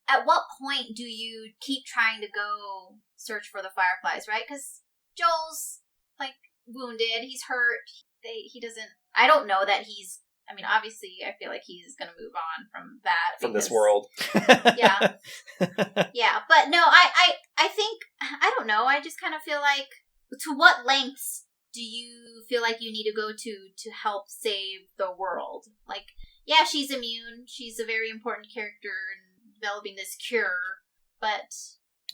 at what point do you keep trying to go search for the Fireflies, right? Because Joel's, like, wounded, he's hurt, he doesn't, I don't know that he's, I mean, obviously, I feel like he's gonna move on from that. From this world. Yeah. Yeah, but no, I think, I don't know, I just kind of feel like, to what lengths do you feel like you need to go to help save the world? Like, yeah, she's immune, she's a very important character in developing this cure, but...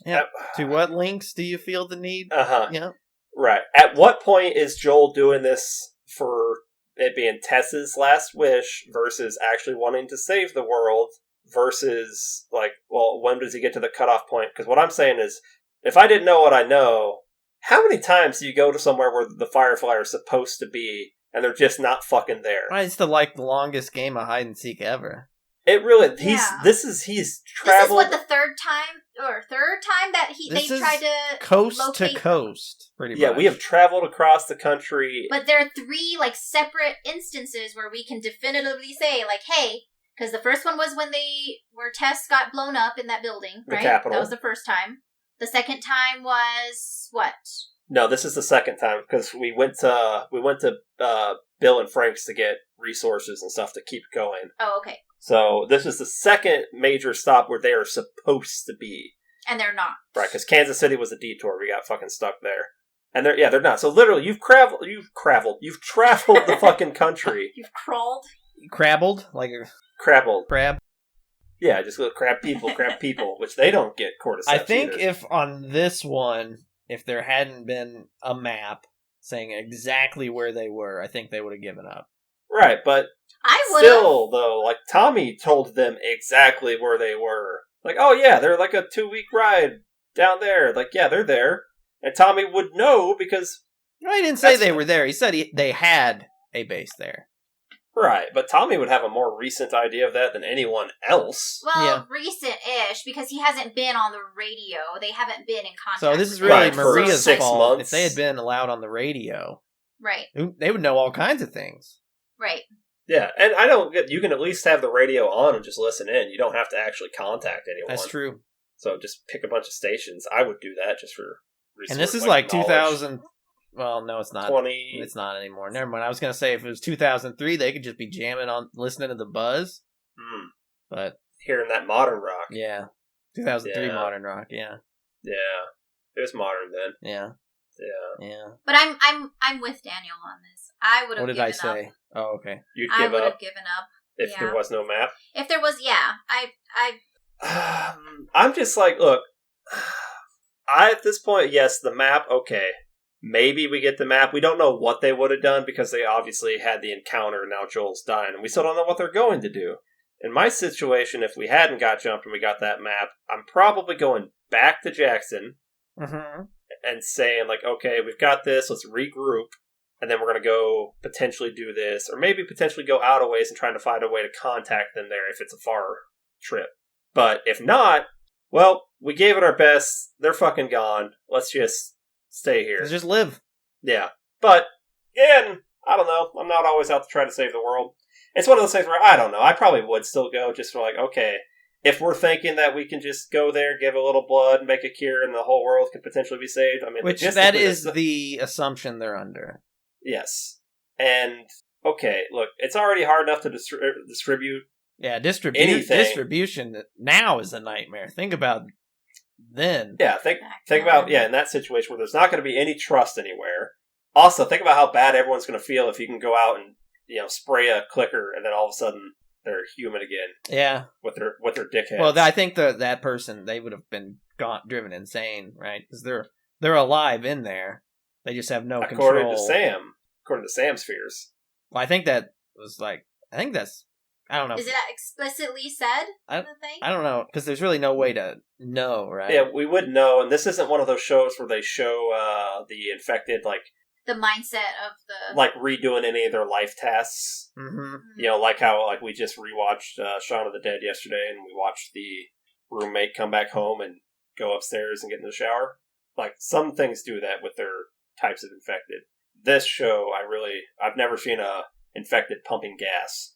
Yeah. To what lengths do you feel the need? Uh-huh. Yeah. Right. At what point is Joel doing this for it being Tess's last wish versus actually wanting to save the world versus, like, well, when does he get to the cutoff point? Because what I'm saying is, if I didn't know what I know, how many times do you go to somewhere where the Firefly are supposed to be and they're just not fucking there? It's the longest game of hide and seek ever. It really, he's Yeah. traveled. This is what, the third time that This they is tried to coast locate to coast, pretty Yeah, much. we have traveled across the country. But there are 3, like, separate instances where we can definitively say, like, hey, because the first one was where Tess got blown up in that building, The right? Capitol. That was the first time. The second time was what? No, this is the second time because we went to Bill and Frank's to get resources and stuff to keep going. Oh, okay. So this is the second major stop where they are supposed to be. And they're not. Right, because Kansas City was a detour. We got fucking stuck there. And they're not. So literally, you've traveled the fucking country. You've crawled. Crabbled? Like a Crabbled. crab? Yeah, just go crab people, which they don't get cordyceps I think either. if on this one, if there hadn't been a map saying exactly where they were, I think they would have given up. Right, but I would still, though, like, Tommy told them exactly where they were. Like, oh yeah, they're like a 2-week ride down there. Like, yeah, they're there. And Tommy would know because... No, he didn't say they were there. He said they had a base there. Right, but Tommy would have a more recent idea of that than anyone else. Well, recent-ish, because he hasn't been on the radio. They haven't been in contact. So this is with really him. Maria's for 6 fault. months. If they had been allowed on the radio, Right. they would know all kinds of things. Right. Yeah, and I don't get. You can at least have the radio on and just listen in. You don't have to actually contact anyone. That's true. So just pick a bunch of stations. I would do that just for research. And this is like knowledge. 2000. Well, no, it's not. 20. It's not anymore. Never mind. I was gonna say if it was 2003, they could just be jamming on, listening to the buzz. But hearing that modern rock. yeah, 2003 Yeah. modern rock. Yeah, It was modern then. yeah, Yeah. yeah. But I'm with Daniel on this. I would have What did given I say? up. Oh, okay. You'd I give would up have given up. if yeah. there was no map. If there was, I'm just like, look, at this point, yes, the map, okay. Maybe we get the map. We don't know what they would have done because they obviously had the encounter and now Joel's dying, and we still don't know what they're going to do. In my situation, if we hadn't got jumped and we got that map, I'm probably going back to Jackson and saying, like, okay, we've got this, let's regroup, and then we're going to go potentially do this, or maybe potentially go out a ways and trying to find a way to contact them there if it's a far trip. But if not, well, we gave it our best. They're fucking gone. Let's just stay here. Let's just live. Yeah. But, again, I don't know. I'm not always out to try to save the world. It's one of those things where, I don't know. I probably would still go just for like, okay, if we're thinking that we can just go there, give a little blood, make a cure, and the whole world could potentially be saved. I mean, Which that is the assumption they're under. Yes. And, okay, look, it's already hard enough to distribute. Yeah, Anything. distribution now is a nightmare. Think about then. Yeah, think about, in that situation where there's not going to be any trust anywhere. Also, think about how bad everyone's going to feel if you can go out and, spray a clicker and then all of a sudden they're human again. Yeah. With their dickheads. Well, I think that person, they would have been driven insane, right? Because they're alive in there. They just have no control. According to Sam's fears. Well, I think that was I don't know. is it explicitly said in the thing? I don't know, because there's really no way to know, right? Yeah, we wouldn't know, and this isn't one of those shows where they show the infected, the mindset of the... redoing any of their life tasks. Mm-hmm. Like how, we just rewatched Shaun of the Dead yesterday, and we watched the roommate come back home and go upstairs and get in the shower. Some things do that with their types of infected. This show, I've never seen a infected pumping gas.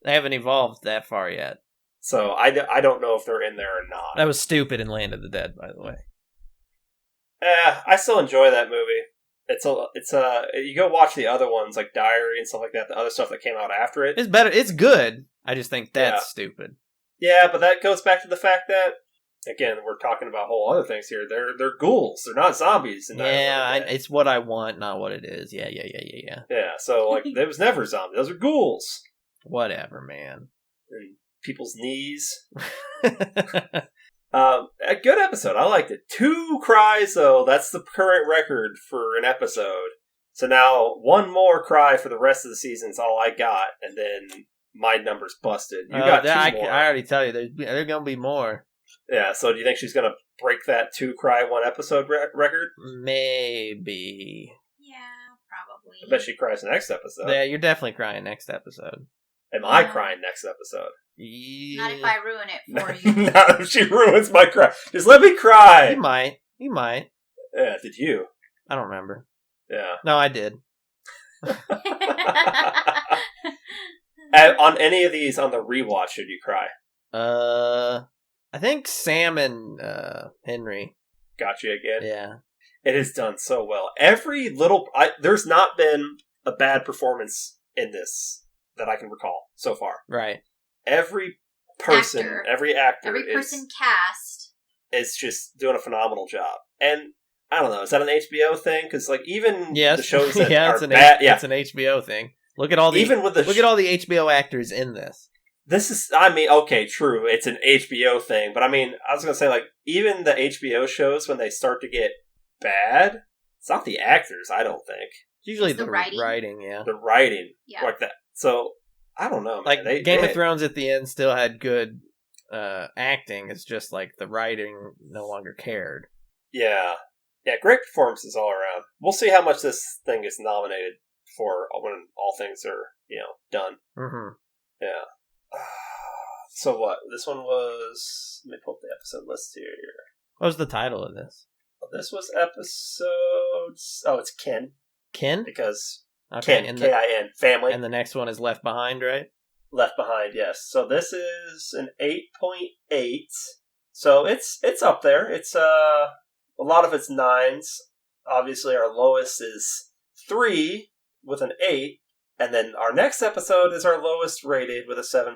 They haven't evolved that far yet. So I don't know if they're in there or not. That was stupid in Land of the Dead, by the way. I still enjoy that movie. It's you go watch the other ones like Diary and stuff like that. The other stuff that came out after it. It's better. It's good. I just think that's stupid. Yeah, but that goes back to the fact that, again, we're talking about whole other things here. They're ghouls. They're not zombies. It's what I want, not what it is. Yeah. Yeah. So there was never zombies. Those are ghouls. Whatever, man. And people's knees. A good episode. I liked it. 2 cries, though. That's the current record for an episode. So now, 1 more cry for the rest of the season is all I got, and then my number's busted. You got 2 more. I already tell you, there's going to be more. Yeah, so do you think she's going to break that 2 cry 1 episode record? Maybe. Yeah, probably. I bet she cries next episode. Yeah, you're definitely crying next episode. Am I crying next episode? Not if I ruin it for you. Not if she ruins my cry. Just let me cry. You might. Yeah, did you? I don't remember. Yeah. No, I did. On any of these on the rewatch, should you cry? I think Sam and Henry. Got you again? Yeah. It has done so well. Every little... there's not been a bad performance in this that I can recall so far. Right. Every person, every actor... Every person cast... is just doing a phenomenal job. And, I don't know, is that an HBO thing? Because, even the shows that are bad... It's an HBO thing. Look at all the HBO actors in this. This is, okay, true, it's an HBO thing, but I was going to say, even the HBO shows, when they start to get bad, it's not the actors, I don't think. It's usually the writing, yeah. The writing, yeah. Like that. So, I don't know, man. Game of Thrones at the end still had good acting, it's just, the writing no longer cared. Yeah. Yeah, great performances all around. We'll see how much this thing gets nominated for when all things are, done. Mm-hmm. Yeah. So what? This one was... Let me pull up the episode list here. What was the title of this? This was episodes... Oh, it's Kin. Kin? Because Okay, Kin, K-I-N, family. And the next one is Left Behind, right? Left Behind, yes. So this is an 8.8. So it's up there. It's a lot of it's 9s. Obviously, our lowest is 3 with an 8. And then our next episode is our lowest rated with a 7.4.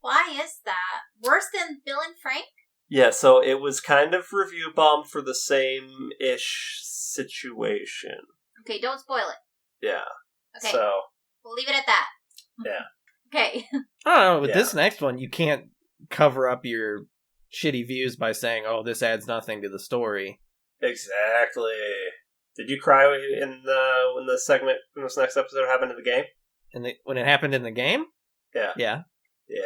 Why is that? Worse than Bill and Frank? Yeah, so it was kind of review bombed for the same-ish situation. Okay, don't spoil it. Yeah. Okay. So. We'll leave it at that. Yeah. Okay. I don't know, with this next one, you can't cover up your shitty views by saying, oh, this adds nothing to the story. Exactly. Did you cry when this next episode happened in the game? When it happened in the game? Yeah. Yeah. Yeah.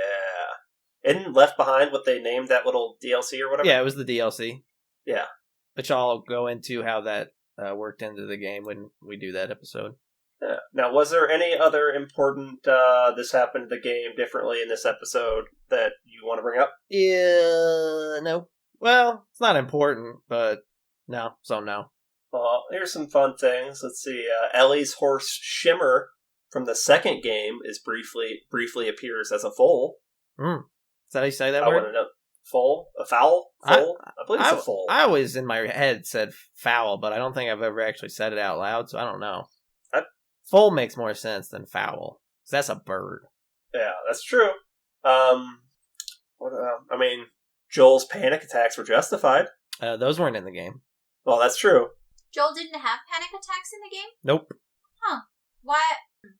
Isn't Left Behind what they named that little DLC or whatever? Yeah, it was the DLC. Yeah. Which I'll go into how that worked into the game when we do that episode. Yeah. Now, was there any other important this happened in the game differently in this episode that you want to bring up? Yeah, no. Well, it's not important, but no, so no. Well, here's some fun things. Let's see. Ellie's horse Shimmer from the second game is briefly appears as a foal. Is that how you say that I word? want to know. Foal? A foul? Foal? I believe it's a foal. I always in my head said foul, but I don't think I've ever actually said it out loud, so I don't know. Foal makes more sense than fowl, because that's a bird. Yeah, that's true. Joel's panic attacks were justified. Those weren't in the game. Well, that's true. Joel didn't have panic attacks in the game? Nope. Huh. What?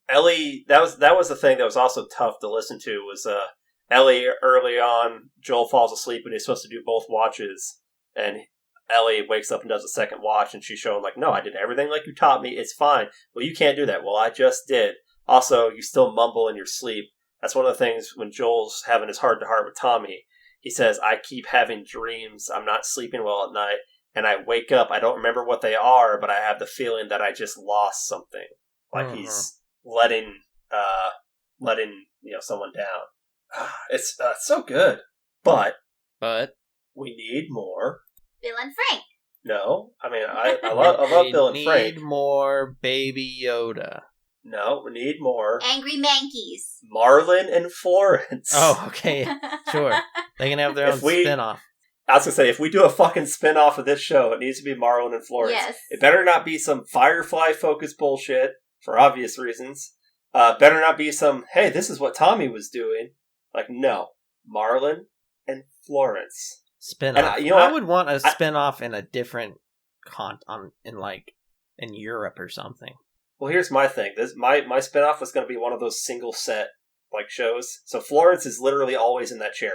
Ellie, that was the thing that was also tough to listen to, was Ellie early on, Joel falls asleep and he's supposed to do both watches, and Ellie wakes up and does a second watch, and she's showing like, no, I did everything like you taught me, it's fine. Well, you can't do that. Well, I just did. Also, you still mumble in your sleep. That's one of the things when Joel's having his heart-to-heart with Tommy. He says, I keep having dreams, I'm not sleeping well at night, and I wake up, I don't remember what they are, but I have the feeling that I just lost something. Like he's letting someone down. It's so good. But we need more. Bill and Frank. No, I mean I love Bill and Frank. We need more Baby Yoda. No, we need more Angry Mankeys. Marlin and Florence. Oh, okay, sure. They can have their own spin-off. I was gonna say, if we do a fucking spin-off of this show, it needs to be Marlin and Florence. Yes. It better not be some Firefly-focused bullshit, for obvious reasons. Better not be some, hey, this is what Tommy was doing. Like, no. Marlin and Florence. Spin-off. And, I would want a spin-off in a different in Europe or something. Well, here's my thing. My spin-off was going to be one of those single set shows. So Florence is literally always in that chair.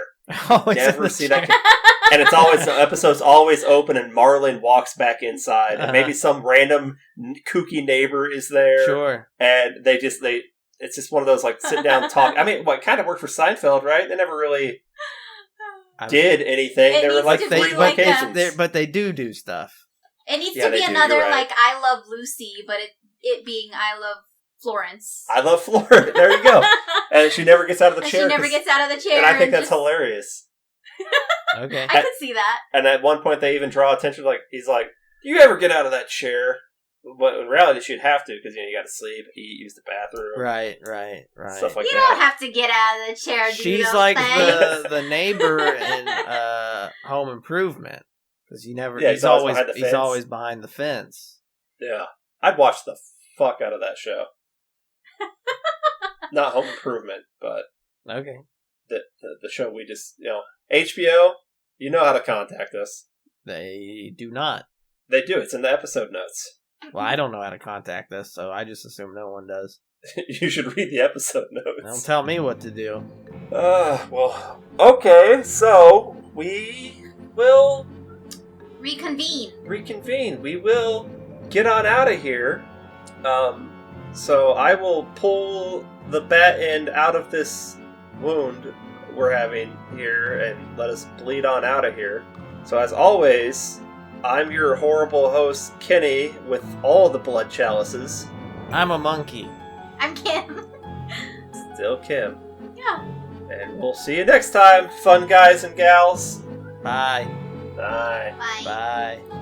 Never see that. And it's always, the episode's always open and Marlin walks back inside. And maybe some random kooky neighbor is there. Sure. And it's just one of those sit down talk. I mean, what kind of worked for Seinfeld, right? They never really did anything. They were three locations. But they do stuff. It needs to be another right. I Love Lucy, but it being I Love Florence. I Love Florence. There you go. And she never gets out of the chair. She never gets out of the chair. And I think that's hilarious. Okay. I could see that. And at one point they even draw attention, he's like, do you ever get out of that chair? But in reality she'd have to, because you got to sleep, eat, use the bathroom. Right. Stuff like that. You don't have to get out of the chair, She's like the neighbor in Home Improvement. Because he's always behind the fence. Yeah. I'd watch the fuck out of that show. Not Home Improvement, but okay. The show we just, HBO, you know how to contact us. They do not. They do. It's in the episode notes. Well, I don't know how to contact us, so I just assume no one does. You should read the episode notes. Don't tell me what to do. Well, okay, so we will reconvene. We will get on out of here. So I will pull the bat end out of this wound we're having here and let us bleed on out of here. So as always, I'm your horrible host, Kenny, with all the blood chalices. I'm a monkey. I'm Kim. Still Kim. Yeah. And we'll see you next time, fun guys and gals. Bye. Bye. Bye. Bye.